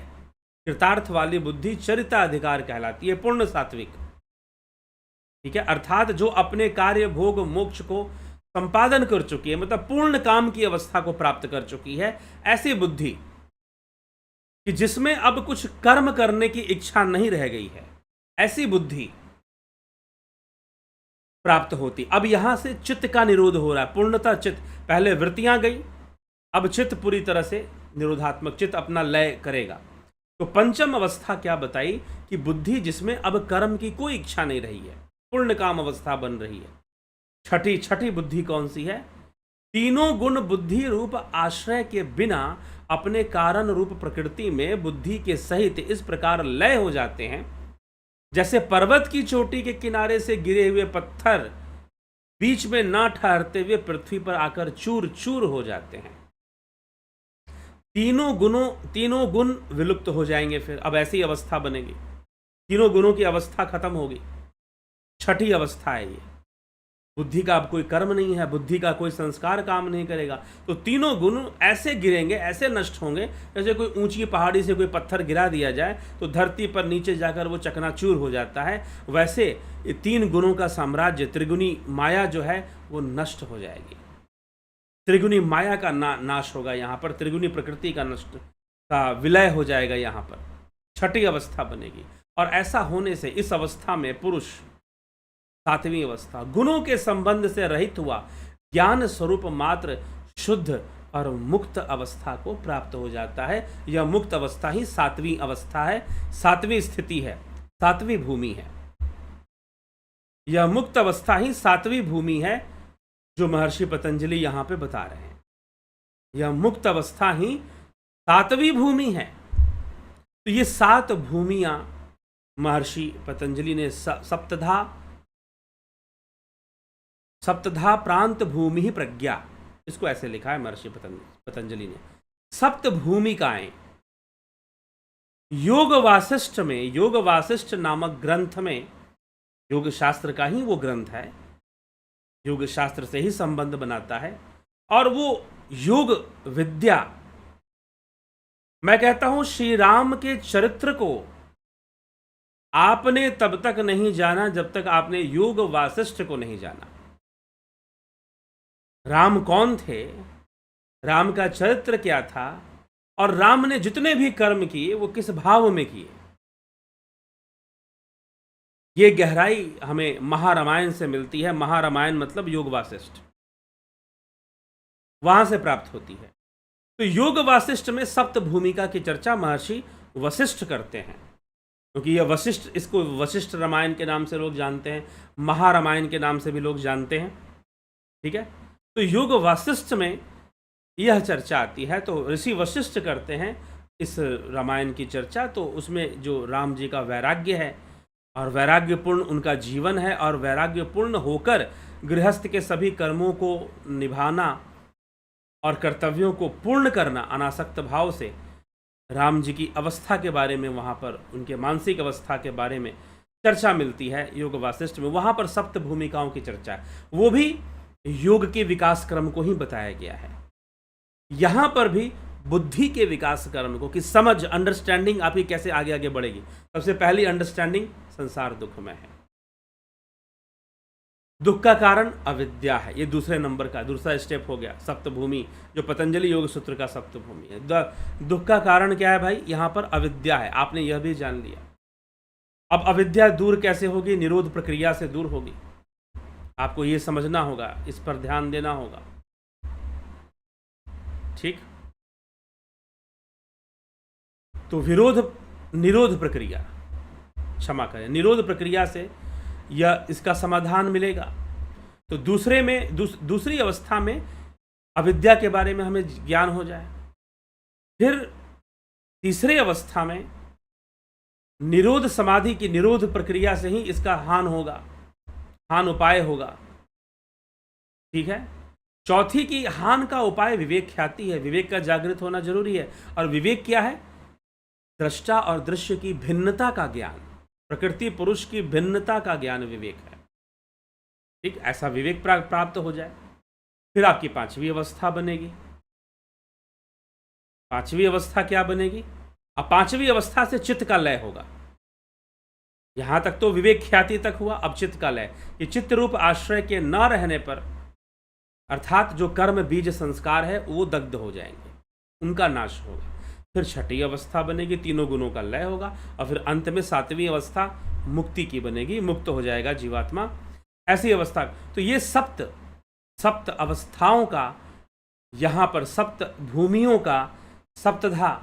Speaker 1: कृतार्थ वाली बुद्धि चरिताधिकार कहलाती है, पूर्ण सात्विक। ठीक है, अर्थात जो अपने कार्य भोग मोक्ष को संपादन कर चुकी है, मतलब पूर्ण काम की अवस्था को प्राप्त कर चुकी है, ऐसी बुद्धि कि जिसमें अब कुछ कर्म करने की इच्छा नहीं रह गई है, ऐसी बुद्धि प्राप्त होती। अब यहां से चित्त का निरोध हो रहा है, पूर्णतः चित्त। पहले वृत्तियां गई, अब चित्त पूरी तरह से निरोधात्मक, चित्त अपना लय करेगा। तो पंचम अवस्था क्या बताई? कि बुद्धि जिसमें अब कर्म की कोई इच्छा नहीं रही है, पूर्ण काम अवस्था बन रही है। छठी बुद्धि कौन सी है? तीनों गुण बुद्धि रूप आश्रय के बिना अपने कारण रूप प्रकृति में बुद्धि के सहित इस प्रकार लय हो जाते हैं, जैसे पर्वत की चोटी के किनारे से गिरे हुए पत्थर बीच में ना ठहरते हुए पृथ्वी पर आकर चूर चूर हो जाते हैं। तीनों गुण विलुप्त हो जाएंगे। फिर अब ऐसी अवस्था बनेगी, तीनों गुणों की अवस्था खत्म होगी। छठी अवस्था है ये। बुद्धि का अब कोई कर्म नहीं है, बुद्धि का कोई संस्कार काम नहीं करेगा, तो तीनों गुण ऐसे गिरेंगे, ऐसे नष्ट होंगे, जैसे कोई ऊंची पहाड़ी से कोई पत्थर गिरा दिया जाए तो धरती पर नीचे जाकर वो चकनाचूर हो जाता है। वैसे ये 3 गुणों का साम्राज्य, त्रिगुणी माया जो है वो नष्ट हो जाएगी। त्रिगुणी माया का नाश होगा यहाँ पर, त्रिगुणी प्रकृति का नष्ट का विलय हो जाएगा यहाँ पर। छठी अवस्था बनेगी। और ऐसा होने से इस अवस्था में पुरुष, 7वीं अवस्था, गुणों के संबंध से रहित हुआ ज्ञान स्वरूप मात्र शुद्ध और मुक्त अवस्था को प्राप्त हो जाता है। यह मुक्त अवस्था ही 7वीं अवस्था है, 7वीं स्थिति है, 7वीं भूमि है। यह मुक्त अवस्था ही 7वीं भूमि है जो महर्षि पतंजलि यहां पे बता रहे हैं। यह मुक्त अवस्था ही 7वीं भूमि है। तो ये 7 भूमियां महर्षि पतंजलि ने सप्तधा प्रांत भूमि ही प्रज्ञा, इसको ऐसे लिखा है महर्षि पतंजलि ने। 7 भूमिकाएं योग वासिष्ठ में, योग वासिष्ठ नामक ग्रंथ में, योग शास्त्र का ही वो ग्रंथ है, योग शास्त्र से ही संबंध बनाता है। और वो योग विद्या मैं कहता हूं श्री राम के चरित्र को आपने तब तक नहीं जाना जब तक आपने योग वासिष्ठ को नहीं जाना। राम कौन थे, राम का चरित्र क्या था, और राम ने जितने भी कर्म किए वो किस भाव में किए, ये गहराई हमें महारामायण से मिलती है। महारामायण मतलब योग वासिष्ठ, वहां से प्राप्त होती है। तो योग वासिष्ठ में सप्त भूमिका की चर्चा महर्षि वशिष्ठ करते हैं, क्योंकि यह वशिष्ठ, इसको वशिष्ठ रामायण के नाम से लोग जानते हैं, महारामायण के नाम से भी लोग जानते हैं। ठीक है, तो योग वासिष्ठ में यह चर्चा आती है। तो ऋषि वशिष्ठ करते हैं इस रामायण की चर्चा। तो उसमें जो राम जी का वैराग्य है और वैराग्यपूर्ण उनका जीवन है, और वैराग्यपूर्ण होकर गृहस्थ के सभी कर्मों को निभाना और कर्तव्यों को पूर्ण करना अनासक्त भाव से, राम जी की अवस्था के बारे में, वहाँ पर उनके मानसिक अवस्था के बारे में चर्चा मिलती है योग वासिष्ठ में। वहाँ पर सप्त भूमिकाओं की चर्चा है, वो भी योग के विकास क्रम को ही बताया गया है। यहाँ पर भी बुद्धि के विकास क्रम को, कि समझ, अंडरस्टैंडिंग आपकी कैसे आगे आगे बढ़ेगी। सबसे पहली अंडरस्टैंडिंग, संसार दुख में है, दुख का कारण अविद्या है। ये दूसरे नंबर का दूसरा स्टेप हो गया, सप्तभूमि, जो पतंजलि योग सूत्र का सप्तभूमि है। दुख का कारण क्या है भाई, यहाँ पर अविद्या है, आपने यह भी जान लिया। अब अविद्या दूर कैसे होगी, निरोध प्रक्रिया से दूर होगी। आपको ये समझना होगा, इस पर ध्यान देना होगा। ठीक, तो निरोध प्रक्रिया, क्षमा करें, निरोध प्रक्रिया से यह इसका समाधान मिलेगा। तो दूसरी अवस्था में अविद्या के बारे में हमें ज्ञान हो जाए। फिर तीसरी अवस्था में निरोध समाधि की निरोध प्रक्रिया से ही इसका हान उपाय होगा। ठीक है, चौथी की हान का उपाय विवेक ख्याति है। विवेक का जागृत होना जरूरी है। और विवेक क्या है, दृष्टा और दृश्य की भिन्नता का ज्ञान, प्रकृति पुरुष की भिन्नता का ज्ञान विवेक है। ठीक, ऐसा विवेक प्राप्त हो जाए, फिर आपकी पांचवी अवस्था बनेगी। पांचवी अवस्था क्या बनेगी, अब पांचवी अवस्था से चित्त का लय होगा। यहां तक तो विवेक ख्याति तक हुआ, अब चित्त का लय। ये चित्त रूप आश्रय के न रहने पर, अर्थात जो कर्म बीज संस्कार है वो दग्ध हो जाएंगे, उनका नाश होगा। फिर छठी अवस्था बनेगी, तीनों गुणों का लय होगा, और फिर अंत में सातवीं अवस्था मुक्ति की बनेगी, मुक्त हो जाएगा जीवात्मा। ऐसी अवस्था, तो ये सप्त अवस्थाओं का, यहां पर सप्त भूमियों का, सप्तधा,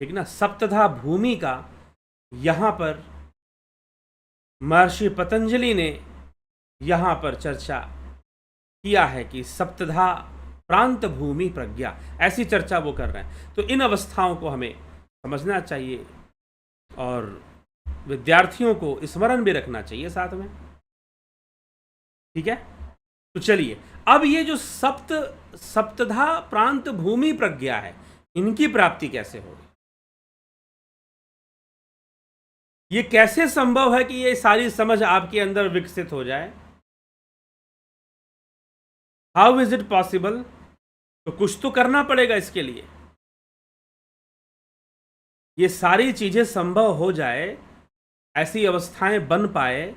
Speaker 1: ठीक ना, सप्तधा भूमि का यहां पर महर्षि पतंजलि ने यहां पर चर्चा किया है कि सप्तधा प्रांत भूमि प्रज्ञा, ऐसी चर्चा वो कर रहे हैं। तो इन अवस्थाओं को हमें समझना चाहिए और विद्यार्थियों को स्मरण भी रखना चाहिए साथ में। ठीक है, तो चलिए, अब ये जो सप्तधा प्रांत भूमि प्रज्ञा है, इनकी प्राप्ति कैसे होगी, ये कैसे संभव है कि ये सारी समझ आपके अंदर विकसित हो जाए, हाउ इज इट पॉसिबल। तो कुछ तो करना पड़ेगा इसके लिए। ये सारी चीजें संभव हो जाए, ऐसी अवस्थाएं बन पाए,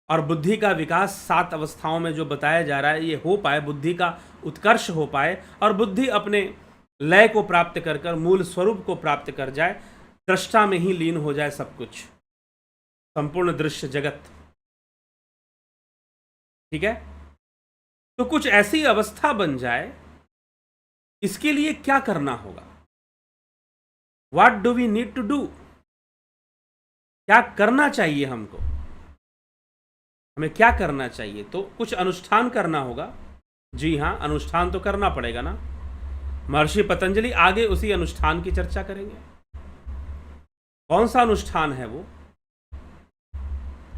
Speaker 1: और बुद्धि का विकास 7 अवस्थाओं में जो बताया जा रहा है ये हो पाए, बुद्धि का उत्कर्ष हो पाए, और बुद्धि अपने लय को प्राप्त कर मूल स्वरूप को प्राप्त कर जाए, दृष्टा में ही लीन हो जाए सब कुछ, संपूर्ण दृश्य जगत। ठीक है, तो कुछ ऐसी अवस्था बन जाए, इसके लिए क्या करना होगा, what do we need to do, क्या करना चाहिए हमको, हमें क्या करना चाहिए। तो कुछ अनुष्ठान करना होगा। जी हाँ, अनुष्ठान तो करना पड़ेगा ना। महर्षि पतंजलि आगे उसी अनुष्ठान की चर्चा करेंगे। कौन सा अनुष्ठान है वो,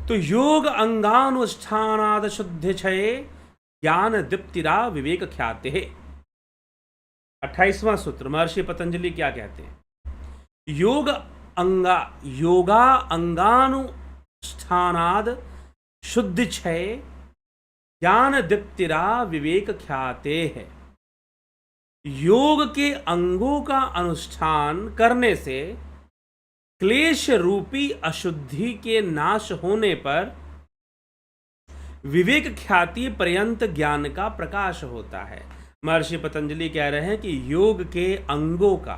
Speaker 1: तो योग अंगानुष्ठानाद शुद्धि क्षये ज्ञान दीप्तिरा विवेक ख्याते है। 28वां सूत्र महर्षि पतंजलि क्या कहते हैं, योगा अंगानुष्ठानाद शुद्धि क्षय ज्ञान दीप्तिरा विवेक ख्याते है। योग के अंगों का अनुष्ठान करने से क्लेश रूपी अशुद्धि के नाश होने पर विवेक ख्याति पर्यंत ज्ञान का प्रकाश होता है। महर्षि पतंजलि कह रहे हैं कि योग के अंगों का,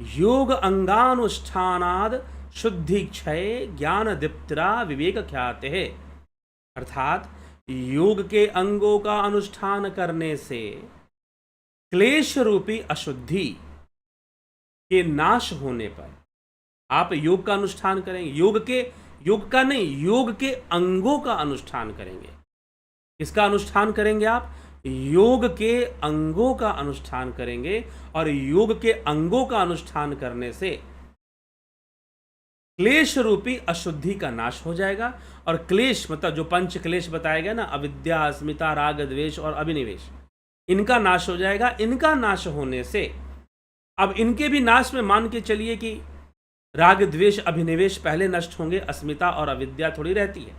Speaker 1: योग अंगानुष्ठानाद शुद्धि क्षय ज्ञान दीप्तरा विवेक ख्याते है, अर्थात योग के अंगों का अनुष्ठान करने से क्लेश रूपी अशुद्धि के नाश होने पर आप योग का अनुष्ठान करेंगे। योग का नहीं, योग के अंगों का अनुष्ठान करेंगे। किसका अनुष्ठान करेंगे आप? योग के अंगों का अनुष्ठान करेंगे। और योग के अंगों का अनुष्ठान करने से क्लेश रूपी अशुद्धि का नाश हो जाएगा। और क्लेश मतलब जो पंच क्लेश बताया गया ना, अविद्या, अस्मिता, राग, द्वेष और अभिनिवेश, इनका नाश हो जाएगा। इनका नाश होने से अब इनके भी नाश में मान के चलिए कि राग, द्वेष, अभिनिवेश पहले नष्ट होंगे, अस्मिता और अविद्या थोड़ी रहती है,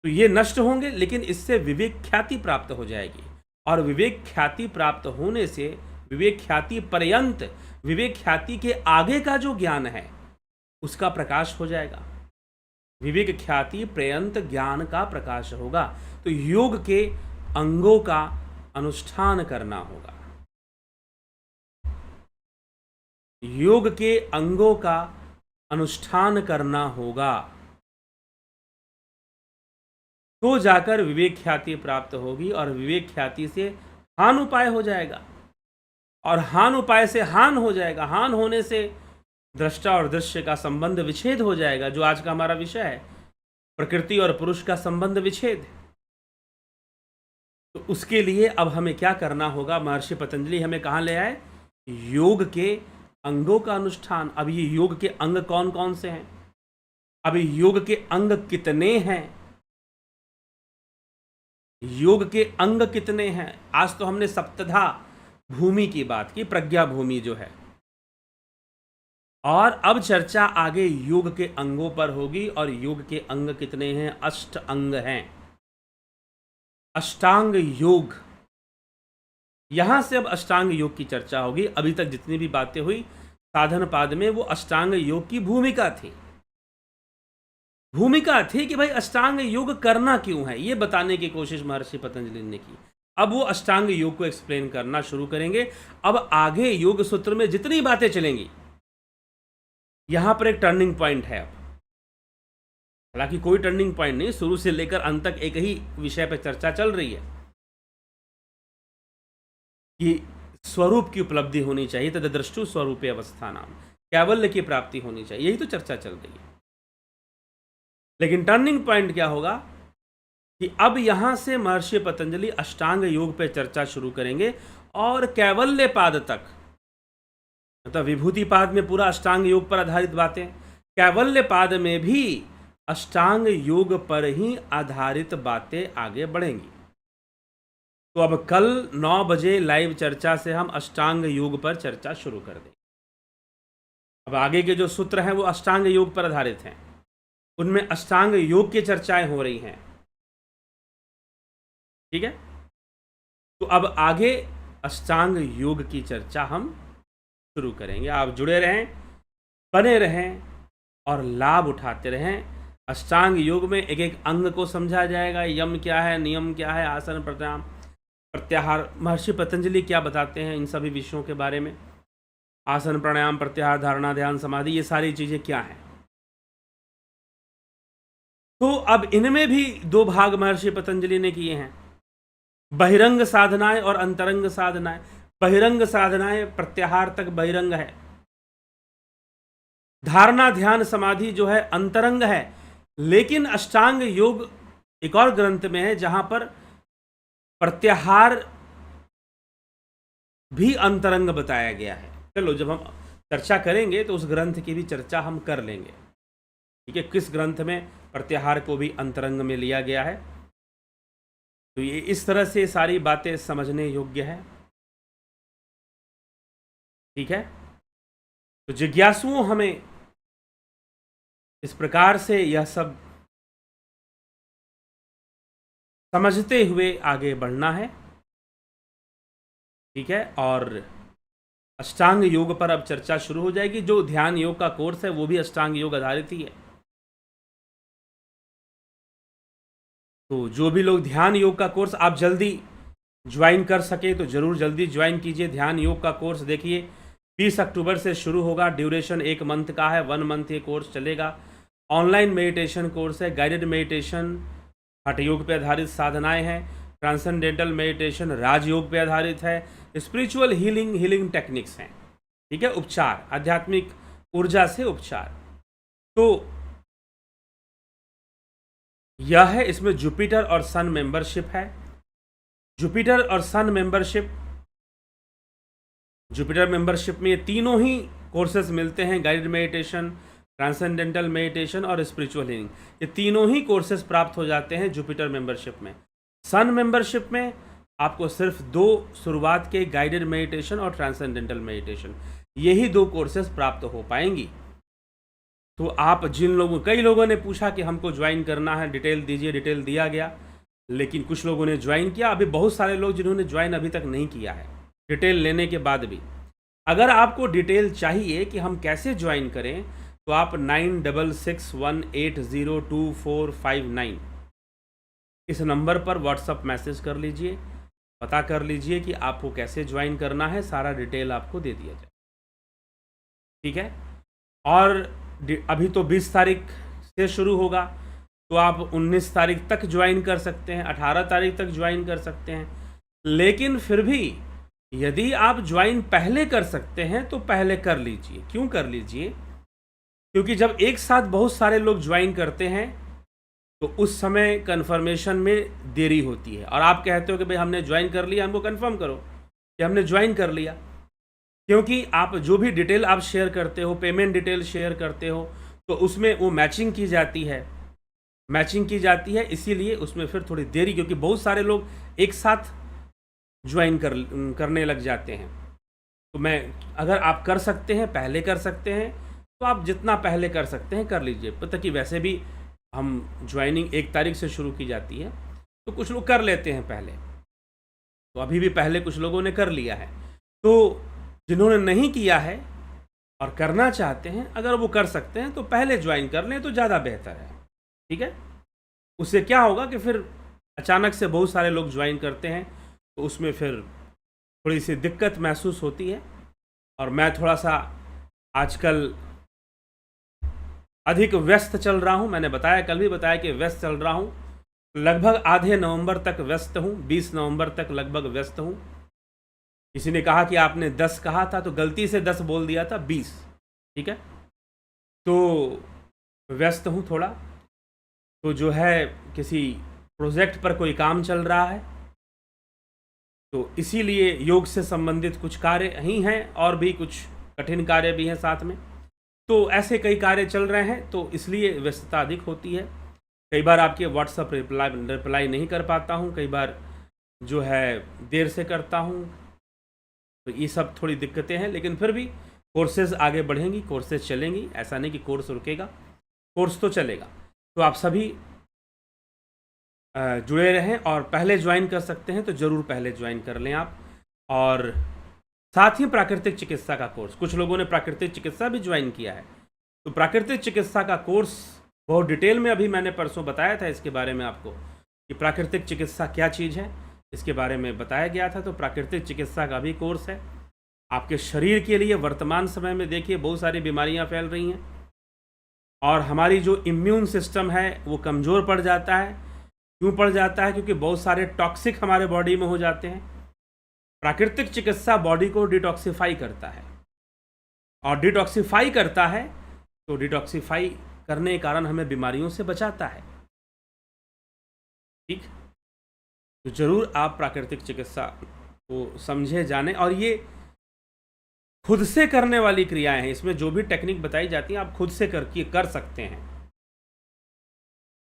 Speaker 1: तो ये नष्ट होंगे, लेकिन इससे विवेक ख्याति प्राप्त हो जाएगी। और विवेक ख्याति प्राप्त होने से विवेक ख्याति पर्यंत, विवेक ख्याति के आगे का जो ज्ञान है उसका प्रकाश हो जाएगा। विवेक ख्याति पर्यंत ज्ञान का प्रकाश होगा। तो योग के अंगों का अनुष्ठान करना होगा। योग के अंगों का अनुष्ठान करना होगा, तो जाकर विवेक ख्याति प्राप्त होगी। और विवेक ख्याति से हान उपाय हो जाएगा, और हान उपाय से हान हो जाएगा। हान होने से दृष्टा और दृश्य का संबंध विच्छेद हो जाएगा, जो आज का हमारा विषय है, प्रकृति और पुरुष का संबंध विच्छेद। तो उसके लिए अब हमें क्या करना होगा? महर्षि पतंजलि हमें कहाँ ले आए? योग के अंगों का अनुष्ठान। अब ये योग के अंग कौन कौन से हैं? अब योग के अंग कितने हैं? योग के अंग कितने हैं? आज तो हमने सप्तधा भूमि की बात की, प्रज्ञा भूमि जो है, और अब चर्चा आगे योग के अंगों पर होगी। और योग के अंग कितने हैं? 8 अंग हैं। अष्टांग योग, यहां से अब अष्टांग योग की चर्चा होगी। अभी तक जितनी भी बातें हुई साधन पाद में, वो अष्टांग योग की भूमिका थी। भूमिका थी कि भाई अष्टांग योग करना क्यों है, ये बताने की कोशिश महर्षि पतंजलि ने की। अब वो अष्टांग योग को एक्सप्लेन करना शुरू करेंगे। अब आगे योग सूत्र में जितनी बातें चलेंगी, यहां पर एक टर्निंग पॉइंट है। अब हालांकि कोई टर्निंग पॉइंट नहीं, शुरू से लेकर अंत तक एक ही विषय पर चर्चा चल रही है कि स्वरूप की उपलब्धि होनी चाहिए, तददृष्टु स्वरूपे अवस्था नाम, कैवल्य की प्राप्ति होनी चाहिए, यही तो चर्चा चल रही है। लेकिन टर्निंग पॉइंट क्या होगा कि अब यहां से महर्षि पतंजलि अष्टांग योग पर चर्चा शुरू करेंगे, और कैवल्य पाद तक, मतलब विभूति पाद में पूरा अष्टांग योग पर आधारित बातें, कैवल्य पाद में भी अष्टांग योग पर ही आधारित बातें आगे बढ़ेंगी। तो अब कल 9 बजे लाइव चर्चा से हम अष्टांग योग पर चर्चा शुरू कर देंगे। अब आगे के जो सूत्र हैं वो अष्टांग योग पर आधारित हैं, उनमें अष्टांग योग की चर्चाएं हो रही हैं। ठीक है, तो अब आगे अष्टांग योग की चर्चा हम शुरू करेंगे। आप जुड़े रहें, बने रहें और लाभ उठाते रहें। अष्टांग योग में एक एक अंग को समझा जाएगा, यम क्या है, नियम क्या है, आसन, प्राणायाम, प्रत्याहार, महर्षि पतंजलि क्या बताते हैं इन सभी विषयों के बारे में, आसन, प्राणायाम, प्रत्याहार, धारणा, ध्यान, समाधि, ये सारी चीजें क्या हैं। तो अब इनमें भी 2 भाग महर्षि पतंजलि ने किए हैं, बहिरंग साधनाएं और अंतरंग साधनाएं। बहिरंग साधनाएं प्रत्याहार तक बहिरंग है, धारणा, ध्यान, समाधि जो है अंतरंग है। लेकिन अष्टांग योग एक और ग्रंथ में है जहां पर प्रत्याहार भी अंतरंग बताया गया है। चलो जब हम चर्चा करेंगे तो उस ग्रंथ की भी चर्चा हम कर लेंगे। ठीक है, किस ग्रंथ में प्रत्याहार को भी अंतरंग में लिया गया है। तो ये इस तरह से सारी बातें समझने योग्य है। ठीक है, तो जिज्ञासुओं हमें इस प्रकार से यह सब समझते हुए आगे बढ़ना है। ठीक है। और अष्टांग योग पर अब चर्चा शुरू हो जाएगी। जो ध्यान योग का कोर्स है वो भी अष्टांग योग आधारित ही है। तो जो भी लोग ध्यान योग का कोर्स आप जल्दी ज्वाइन कर सके तो ज़रूर जल्दी ज्वाइन कीजिए। ध्यान योग का कोर्स देखिए 20 अक्टूबर से शुरू होगा। ड्यूरेशन 1 मंथ का है, 1 मंथ ये कोर्स चलेगा। ऑनलाइन मेडिटेशन कोर्स है, गाइडेड मेडिटेशन, हठ योग पे आधारित साधनाएं हैं, ट्रांसेंडेंटल मेडिटेशन राजयोग पे आधारित है, स्पिरिचुअल हीलिंग टेक्निक्स हैं। ठीक है, उपचार, आध्यात्मिक ऊर्जा से उपचार। तो यह है, इसमें जुपिटर और सन मेंबरशिप है। जुपिटर और सन मेंबरशिप, जुपिटर मेंबरशिप में ये तीनों ही कोर्सेज मिलते हैं, गाइडेड मेडिटेशन, ट्रांसेंडेंटल मेडिटेशन और स्पिरिचुअल हीलिंग। ये तीनों ही कोर्सेज प्राप्त हो जाते हैं जुपिटर मेंबरशिप में। सन मेंबरशिप में आपको सिर्फ 2 शुरुआत के गाइडेड मेडिटेशन और ट्रांसेंडेंटल मेडिटेशन, यही 2 कोर्सेज प्राप्त हो पाएंगी। तो आप जिन लोगों, कई लोगों ने पूछा कि हमको ज्वाइन करना है, डिटेल दीजिए, डिटेल दिया गया, लेकिन कुछ लोगों ने ज्वाइन किया। अभी बहुत सारे लोग जिन्होंने ज्वाइन अभी तक नहीं किया है, डिटेल लेने के बाद भी। अगर आपको डिटेल चाहिए कि हम कैसे ज्वाइन करें तो आप 9661802459 इस नंबर पर व्हाट्सअप मैसेज कर लीजिए, पता कर लीजिए कि आपको कैसे ज्वाइन करना है, सारा डिटेल आपको दे दिया जाए। ठीक है। और अभी तो 20 तारीख से शुरू होगा, तो आप 19 तारीख तक ज्वाइन कर सकते हैं, 18 तारीख तक ज्वाइन कर सकते हैं। लेकिन फिर भी यदि आप ज्वाइन पहले कर सकते हैं तो पहले कर लीजिए। क्यों कर लीजिए? क्योंकि जब एक साथ बहुत सारे लोग ज्वाइन करते हैं तो उस समय कंफर्मेशन में देरी होती है, और आप कहते हो कि भाई हमने ज्वाइन कर लिया, हमको कंफर्म करो कि हमने ज्वाइन कर लिया। क्योंकि आप जो भी डिटेल आप शेयर करते हो, पेमेंट डिटेल शेयर करते हो, तो उसमें वो मैचिंग की जाती है, इसीलिए उसमें फिर थोड़ी देरी, क्योंकि बहुत सारे लोग एक साथ ज्वाइन करने लग जाते हैं। तो अगर आप कर सकते हैं, पहले कर सकते हैं, तो आप जितना पहले कर सकते हैं कर लीजिए। पता कि वैसे भी हम ज्वाइनिंग 1 तारीख से शुरू की जाती है, तो कुछ लोग कर लेते हैं पहले, तो अभी भी पहले कुछ लोगों ने कर लिया है। तो जिन्होंने नहीं किया है और करना चाहते हैं, अगर वो कर सकते हैं तो पहले ज्वाइन कर लें तो ज़्यादा बेहतर है। ठीक है। उससे क्या होगा कि फिर अचानक से बहुत सारे लोग ज्वाइन करते हैं, तो उसमें फिर थोड़ी सी दिक्कत महसूस होती है। और मैं थोड़ा सा आजकल अधिक व्यस्त चल रहा हूँ, मैंने बताया, कल भी बताया कि व्यस्त चल रहा हूँ, लगभग आधे नवंबर तक व्यस्त हूँ, 20 नवंबर तक लगभग व्यस्त हूँ। किसी ने कहा कि आपने 10 कहा था, तो गलती से 10 बोल दिया था, 20। ठीक है। तो व्यस्त हूँ थोड़ा, तो जो है किसी प्रोजेक्ट पर कोई काम चल रहा है, तो इसीलिए योग से संबंधित कुछ कार्य ही हैं, और भी कुछ कठिन कार्य भी हैं साथ में। तो ऐसे कई कार्य चल रहे हैं, तो इसलिए व्यस्तता अधिक होती है। कई बार आपके व्हाट्सएप रिप्लाई नहीं कर पाता हूँ, कई बार जो है देर से करता हूँ, तो ये सब थोड़ी दिक्कतें हैं। लेकिन फिर भी कोर्सेज आगे बढ़ेंगी, कोर्सेज चलेंगी, ऐसा नहीं कि कोर्स रुकेगा, कोर्स तो चलेगा। तो आप सभी जुड़े रहें, और पहले ज्वाइन कर सकते हैं तो ज़रूर पहले ज्वाइन कर लें आप। और साथ ही प्राकृतिक चिकित्सा का कोर्स, कुछ लोगों ने प्राकृतिक चिकित्सा भी ज्वाइन किया है, तो प्राकृतिक चिकित्सा का कोर्स बहुत डिटेल में अभी मैंने परसों बताया था इसके बारे में आपको, कि प्राकृतिक चिकित्सा क्या चीज़ है, इसके बारे में बताया गया था। तो प्राकृतिक चिकित्सा का भी कोर्स है आपके शरीर के लिए। वर्तमान समय में देखिए बहुत सारी बीमारियां फैल रही हैं, और हमारी जो इम्यून सिस्टम है वो कमज़ोर पड़ जाता है। क्यों पड़ जाता है? क्योंकि बहुत सारे टॉक्सिक हमारे बॉडी में हो जाते हैं। प्राकृतिक चिकित्सा बॉडी को डिटॉक्सिफाई करता है, और डिटॉक्सिफाई करता है, तो डिटॉक्सिफाई करने के कारण हमें बीमारियों से बचाता है। ठीक, तो जरूर आप प्राकृतिक चिकित्सा को समझे, जाने, और ये खुद से करने वाली क्रियाएं हैं। इसमें जो भी टेक्निक बताई जाती है आप खुद से कर सकते हैं।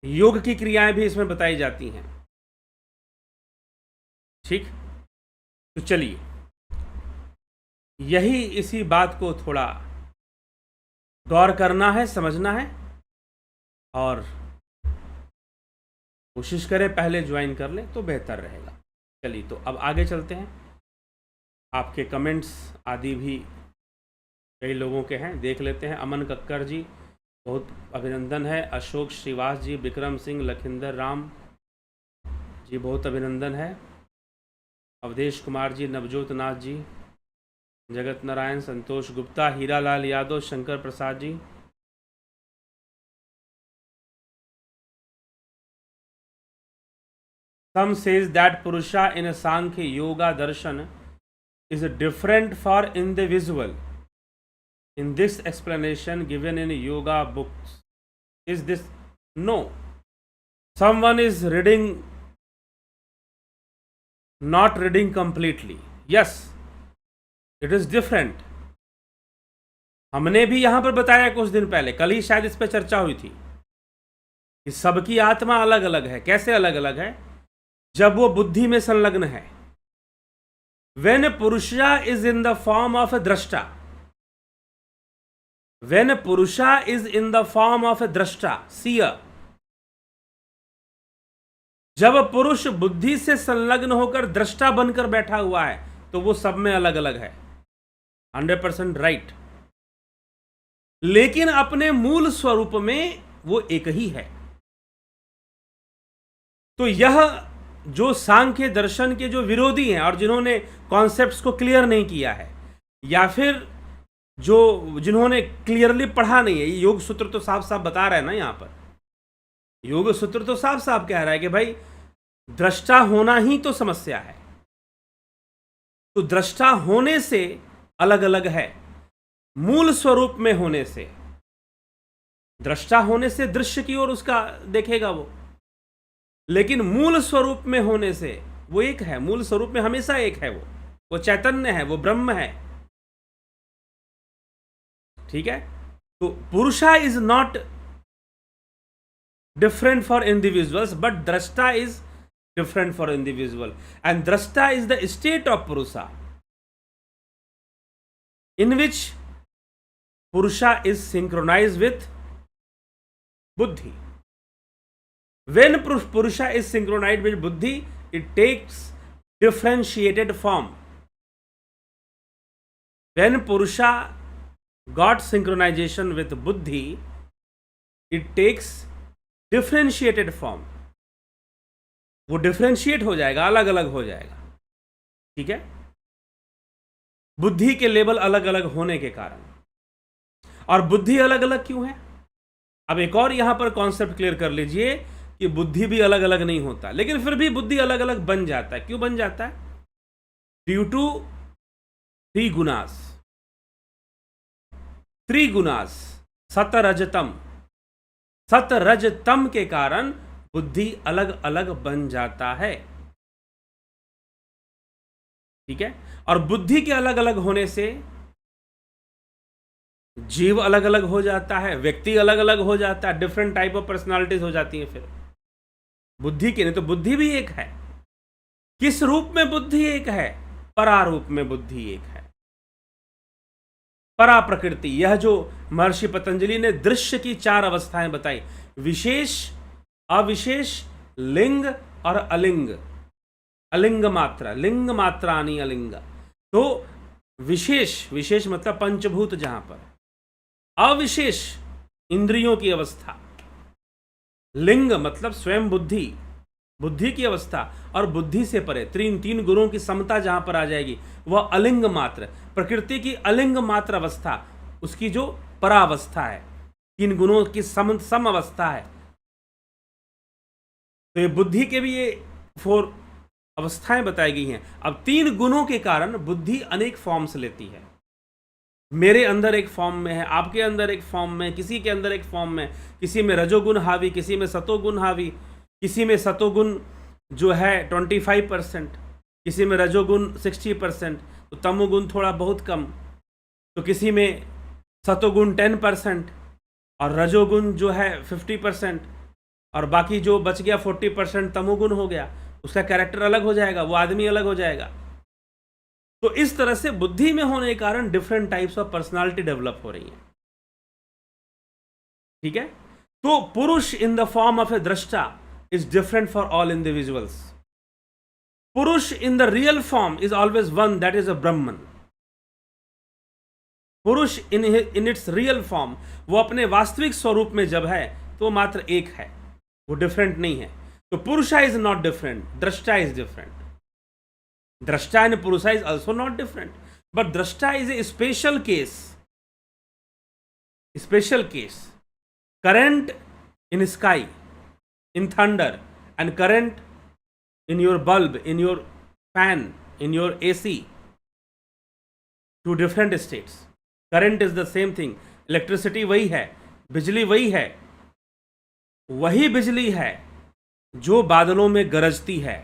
Speaker 1: योग की क्रियाएं भी इसमें बताई जाती हैं। ठीक, तो चलिए, यही इसी बात को थोड़ा गौर करना है, समझना है, और कोशिश करें पहले ज्वाइन कर लें तो बेहतर रहेगा। चलिए, तो अब आगे चलते हैं। आपके कमेंट्स आदि भी कई लोगों के हैं, देख लेते हैं। अमन कक्कर जी, बहुत अभिनंदन है। अशोक श्रीवास जी, विक्रम सिंह, लखिंदर राम जी, बहुत अभिनंदन है। अवधेश कुमार जी, नवजोत नाथ जी, जगत नारायण, संतोष Gupta, Hiralal Yadav, Shankar Prasad ji. Some says that Purusha in a Sankhya Yoga Darshan is different for individual. In this explanation given in yoga books, is this no? Someone is reading, not reading completely. Yes, it is different. हमने भी यहां पर बताया कुछ दिन पहले, कल ही शायद इस पर चर्चा हुई थी कि सबकी आत्मा अलग अलग है। कैसे अलग अलग है? जब वो बुद्धि में संलग्न है। When Purusha is in the form of a drashta, when Purusha is in the form of a drashta, seer, जब पुरुष बुद्धि से संलग्न होकर दृष्टा बनकर बैठा हुआ है तो वो सब में अलग अलग है, 100% राइट। लेकिन अपने मूल स्वरूप में वो एक ही है। तो यह जो सांख्य दर्शन के जो विरोधी हैं और जिन्होंने कॉन्सेप्ट्स को क्लियर नहीं किया है, या फिर जिन्होंने क्लियरली पढ़ा नहीं है, योग सूत्र तो साफ साफ बता रहा है ना, यहां पर योग सूत्र तो साफ साफ कह रहा है कि भाई दृष्टा होना ही तो समस्या है। तो दृष्टा होने से अलग अलग है, मूल स्वरूप में होने से, दृष्टा होने से दृश्य की ओर उसका देखेगा वो, लेकिन मूल स्वरूप में होने से वो एक है। मूल स्वरूप में हमेशा एक है, वो चैतन्य है, वो ब्रह्म है। ठीक है? तो Purusha is not different for individuals, but drashta is different for individual, and drashta is the state of Purusha in which Purusha is synchronize with buddhi. When Purusha is synchronized with Buddhi, it takes differentiated form. When Purusha got synchronization with Buddhi, it takes differentiated form. वो differentiate हो जाएगा, अलग अलग हो जाएगा। ठीक है? बुद्धि के लेवल अलग अलग होने के कारण। और बुद्धि अलग अलग क्यों है? अब एक और यहां पर कॉन्सेप्ट क्लियर कर लीजिए कि बुद्धि भी अलग अलग नहीं होता, लेकिन फिर भी बुद्धि अलग अलग बन जाता है। क्यों बन जाता है? Due to त्रिगुणास। त्रिगुणास सतरजतम, सतरजतम के कारण बुद्धि अलग अलग बन जाता है। ठीक है? और बुद्धि के अलग अलग होने से जीव अलग अलग हो जाता है, व्यक्ति अलग अलग हो जाता है, डिफरेंट टाइप ऑफ पर्सनालिटीज हो जाती हैं। फिर बुद्धि के नहीं तो बुद्धि भी एक है। किस रूप में बुद्धि एक है? परारूप में बुद्धि एक है। परा प्रकृति, यह जो महर्षि पतंजलि ने दृश्य की 4 अवस्थाएं बताई, विशेष, अविशेष, लिंग और अलिंग। अलिंग मात्रा, लिंग मात्रानी अलिंग। तो विशेष, विशेष मतलब पंचभूत, जहां पर अविशेष इंद्रियों की अवस्था, लिंग मतलब स्वयं बुद्धि, बुद्धि की अवस्था, और बुद्धि से परे तीन गुणों की समता जहां पर आ जाएगी वह अलिंग मात्र, प्रकृति की अलिंग मात्र अवस्था, उसकी जो परावस्था है, 3 गुणों की सम अवस्था है। तो ये बुद्धि के भी ये 4 अवस्थाएं बताई गई हैं। अब 3 गुणों के कारण बुद्धि अनेक फॉर्म्स लेती है। मेरे अंदर एक फॉर्म में है, आपके अंदर एक फॉर्म में, किसी के अंदर एक फॉर्म में, किसी में रजोगुण हावी, किसी में सतोगुण हावी, किसी में सतोगुण जो है 25%, किसी में रजोगुण 60%, तो तमोगुण थोड़ा बहुत कम, तो किसी में सतोगुण 10% और रजोगुण जो है 50%, और बाकी जो बच गया 40% तमोगुण हो गया। उसका कैरेक्टर अलग हो जाएगा, वो आदमी अलग हो जाएगा। तो इस तरह से बुद्धि में होने के कारण different types of personality develop हो रही है। ठीक है? तो Purush in the form of a drashta is different for all individuals. Purush in the real form is always one, that is a Brahman. Purush in it's real form, वो अपने वास्तविक स्वरूप में जब है तो मात्र एक है, वो डिफरेंट नहीं है। तो Purusha is not different, drashta is different. Drashta and Purusha is also not different, but drashta is a special case, special case. Current in sky, in thunder, and current in your bulb, in your fan, in your AC, two different states. Current is the same thing, electricity वही है, बिजली वही है, वही बिजली है जो बादलों में गरजती है।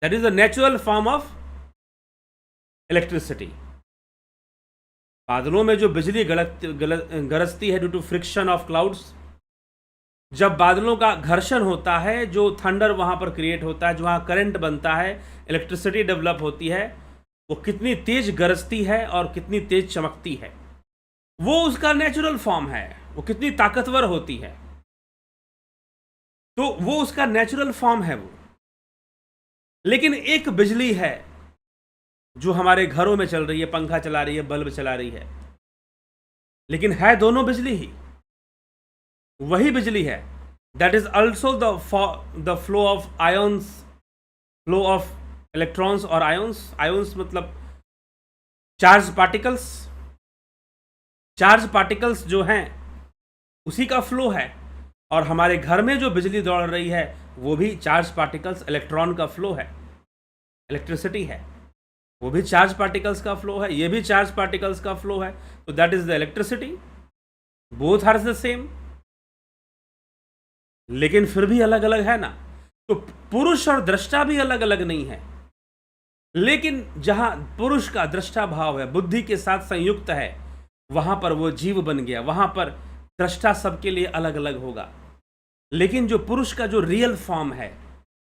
Speaker 1: That is the natural form of electricity. बादलों में जो बिजली गरजती है due to friction of clouds, जब बादलों का घर्षण होता है, जो थंडर वहां पर क्रिएट होता है, जो वहां करंट बनता है, इलेक्ट्रिसिटी डेवलप होती है, वो कितनी तेज गरजती है और कितनी तेज चमकती है, वो उसका नेचुरल फॉर्म है। वो कितनी ताकतवर होती है, तो वो उसका नेचुरल फॉर्म है वो। लेकिन एक बिजली है जो हमारे घरों में चल रही है, पंखा चला रही है, बल्ब चला रही है, लेकिन है दोनों बिजली ही, वही बिजली है। That is also the flow of ions, flow of electrons और आयंस। आयंस मतलब चार्ज पार्टिकल्स। चार्ज पार्टिकल्स जो हैं उसी का फ्लो है, और हमारे घर में जो बिजली दौड़ रही है वो भी चार्ज पार्टिकल्स, इलेक्ट्रॉन का फ्लो है, इलेक्ट्रिसिटी है, वो भी चार्ज पार्टिकल्स का फ्लो है, ये भी चार्ज पार्टिकल्स का फ्लो है। तो that is the electricity, both are the same, लेकिन फिर भी अलग अलग है ना। तो पुरुष और दृष्टा भी अलग अलग नहीं है, लेकिन जहां पुरुष का दृष्टा भाव है, बुद्धि के साथ संयुक्त है, वहां पर वो जीव बन गया, वहां पर दृष्टा सबके लिए अलग अलग होगा। लेकिन जो पुरुष का जो रियल फॉर्म है,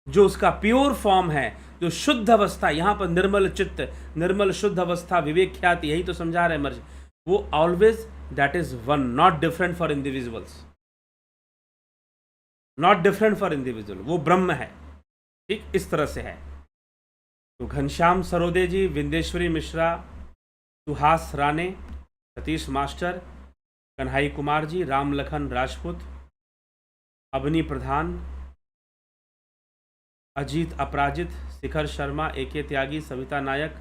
Speaker 1: जो उसका प्योर फॉर्म है, जो शुद्ध अवस्था, यहां पर निर्मल चित्त, निर्मल शुद्ध अवस्था, विवेक ख्याति, यही तो समझा रहे मर्ज, वो always that is one, not different for individuals, not different for individual, वो ब्रह्म है। ठीक इस तरह से है। तो घनश्याम सरोदे जी, विंदेश्वरी मिश्रा, सुहास राणे, सतीश मास्टर, कन्हई कुमार जी, राम लखन राजपूत, अवनी प्रधान, अजीत अपराजित, शिखर शर्मा, एके त्यागी, सविता नायक,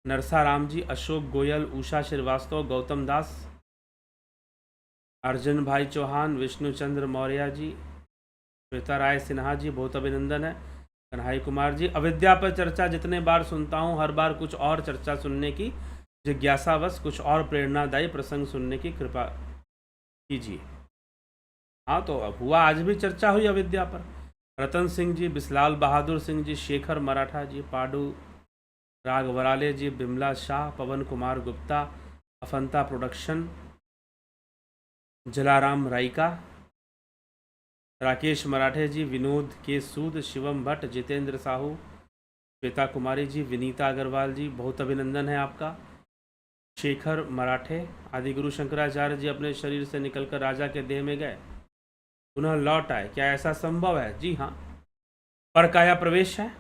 Speaker 1: नरसा राम जी, अशोक गोयल, उषा श्रीवास्तव, गौतम दास, अर्जुन भाई चौहान, विष्णुचंद्र मौर्य जी, श्वेता राय सिन्हा जी, बहुत अभिनंदन है। कन्हई कुमार जी, अविद्या पर चर्चा जितने बार सुनता हूँ, हर बार कुछ और चर्चा सुनने की जिज्ञासावश, कुछ और प्रेरणादायी प्रसंग सुनने की कृपा कीजिए। हाँ, तो अब हुआ, आज भी चर्चा हुई अविद्या पर। रतन सिंह जी, बिस्लाल बहादुर सिंह जी, शेखर मराठा जी, पाडू राग वराले जी, बिमला शाह, पवन कुमार गुप्ता, अफंता प्रोडक्शन, जलाराम राइका, राकेश मराठे जी, विनोद के सूद, शिवम भट्ट, जितेंद्र साहू, श्वेता कुमारी जी, विनीता अग्रवाल जी, बहुत अभिनंदन है आपका। शेखर मराठे, आदिगुरु शंकराचार्य जी अपने शरीर से निकलकर राजा के देह में गए, पुनः लौट आए, क्या ऐसा संभव है? जी हाँ, परकाया प्रवेश है।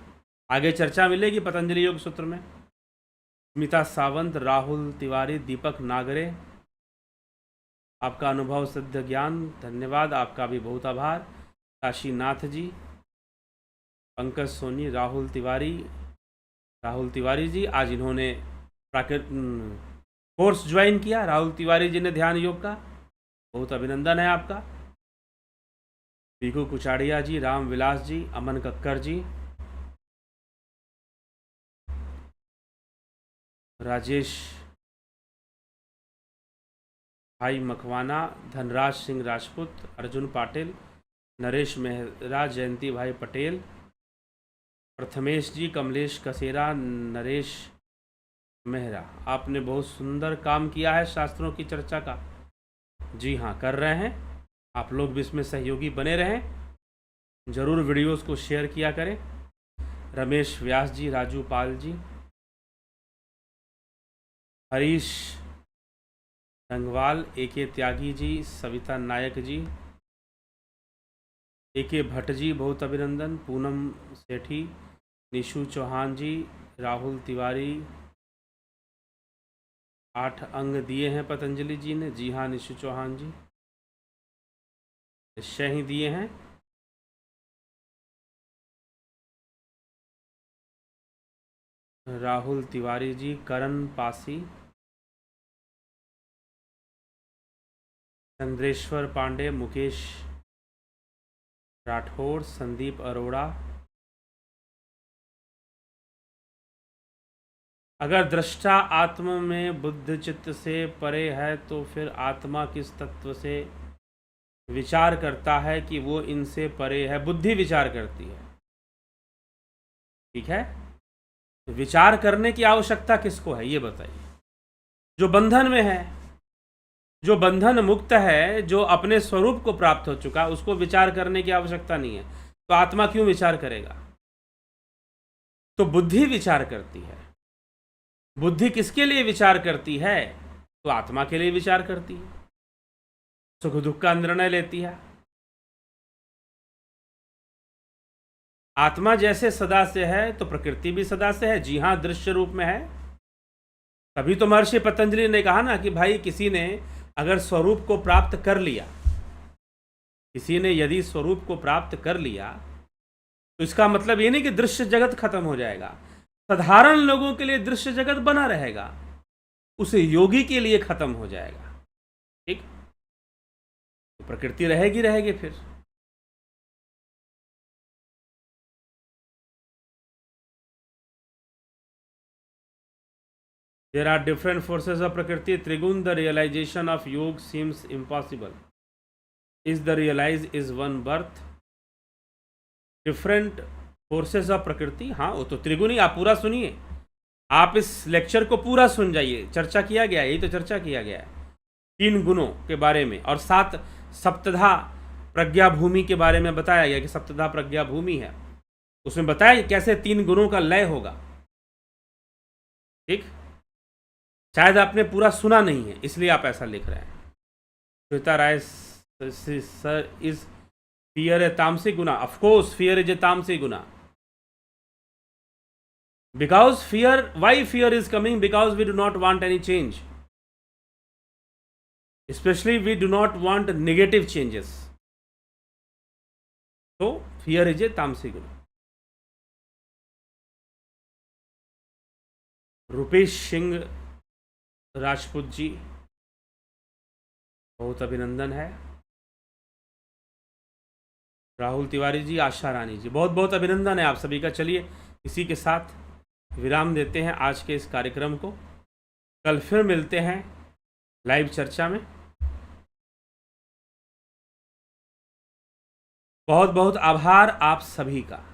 Speaker 1: आगे चर्चा मिलेगी पतंजलि योग सूत्र में। स्मिता सावंत, राहुल तिवारी, दीपक नागरे, आपका अनुभव सिद्ध ज्ञान, धन्यवाद, आपका भी बहुत आभार। काशीनाथ जी, पंकज सोनी, राहुल तिवारी जी, आज इन्होंने कोर्स ज्वाइन किया, राहुल तिवारी जी ने ध्यान योग का, बहुत अभिनंदन है आपका। पीकू कुचाड़िया जी, राम विलास जी, अमन कक्कर जी, राजेश भाई मकवाना, धनराज सिंह राजपूत, अर्जुन पाटिल, नरेश मेहरा, जयंती भाई पटेल, प्रथमेश जी, कमलेश कसेरा, नरेश मेहरा, आपने बहुत सुंदर काम किया है शास्त्रों की चर्चा का। जी हाँ, कर रहे हैं, आप लोग भी इसमें सहयोगी बने रहें, ज़रूर वीडियोस को शेयर किया करें। रमेश व्यास जी, राजू पाल जी, हरीश रंगवाल, एके त्यागी जी, सविता नायक जी, एके भट्ट जी, बहुत अभिनंदन। पूनम सेठी, निशु चौहान जी, राहुल तिवारी, 8 अंग दिए हैं पतंजलि जी ने। जी हाँ निशु चौहान जी, निश्चय ही दिए हैं। राहुल तिवारी जी, करण पासी, चंद्रेश्वर पांडे, मुकेश राठौर, संदीप अरोड़ा। अगर दृष्टा आत्मा में बुद्ध चित्त से परे है तो फिर आत्मा किस तत्व से विचार करता है कि वो इनसे परे है? बुद्धि विचार करती है। ठीक है, विचार करने की आवश्यकता किसको है ये बताइए? जो बंधन में है, जो बंधन मुक्त है, जो अपने स्वरूप को प्राप्त हो चुका, उसको विचार करने की आवश्यकता नहीं है। तो आत्मा क्यों विचार करेगा? तो बुद्धि विचार करती है। बुद्धि किसके लिए विचार करती है? तो आत्मा के लिए विचार करती है, सुख दुख का निर्णय लेती है। आत्मा जैसे सदा से है तो प्रकृति भी सदा से है। जी हाँ, दृश्य रूप में है। तभी तो महर्षि पतंजलि ने कहा ना कि भाई किसी ने अगर स्वरूप को प्राप्त कर लिया, किसी ने यदि स्वरूप को प्राप्त कर लिया तो इसका मतलब ये नहीं कि दृश्य जगत खत्म हो जाएगा। साधारण लोगों के लिए दृश्य जगत बना रहेगा, उस योगी के लिए खत्म हो जाएगा। ठीक, तो प्रकृति रहेगी रहेगी फिर। There are different forces of Prakriti. Trigun, the realization of Yoga seems impossible. Is the realize is one birth? Different forces of Prakriti. हाँ, वो तो त्रिगुणी। आप पूरा सुनिए, आप इस लेक्चर को पूरा सुन जाइए। चर्चा किया गया है, यही तो चर्चा किया गया है 3 गुणों के बारे में, और 7 सप्तधा प्रज्ञा भूमि के बारे में बताया गया कि सप्तधा प्रज्ञा भूमि है। उसमें बताया कैसे 3 गुणों का लय होगा। ठीक, शायद आपने पूरा सुना नहीं है इसलिए आप ऐसा लिख रहे हैं। Shweta Rai sir, is fear a tamasic guna? Of course fear is a tamasic guna, because why fear is coming? Because we do not want any change, especially we do not want negative changes. So fear is a tamasic guna. Rupesh Singh Rajput ji, बहुत अभिनंदन है। राहुल तिवारी जी, आशा रानी जी, बहुत बहुत अभिनंदन है आप सभी का। चलिए इसी के साथ विराम देते हैं आज के इस कार्यक्रम को। कल फिर मिलते हैं लाइव चर्चा में। बहुत बहुत आभार आप सभी का।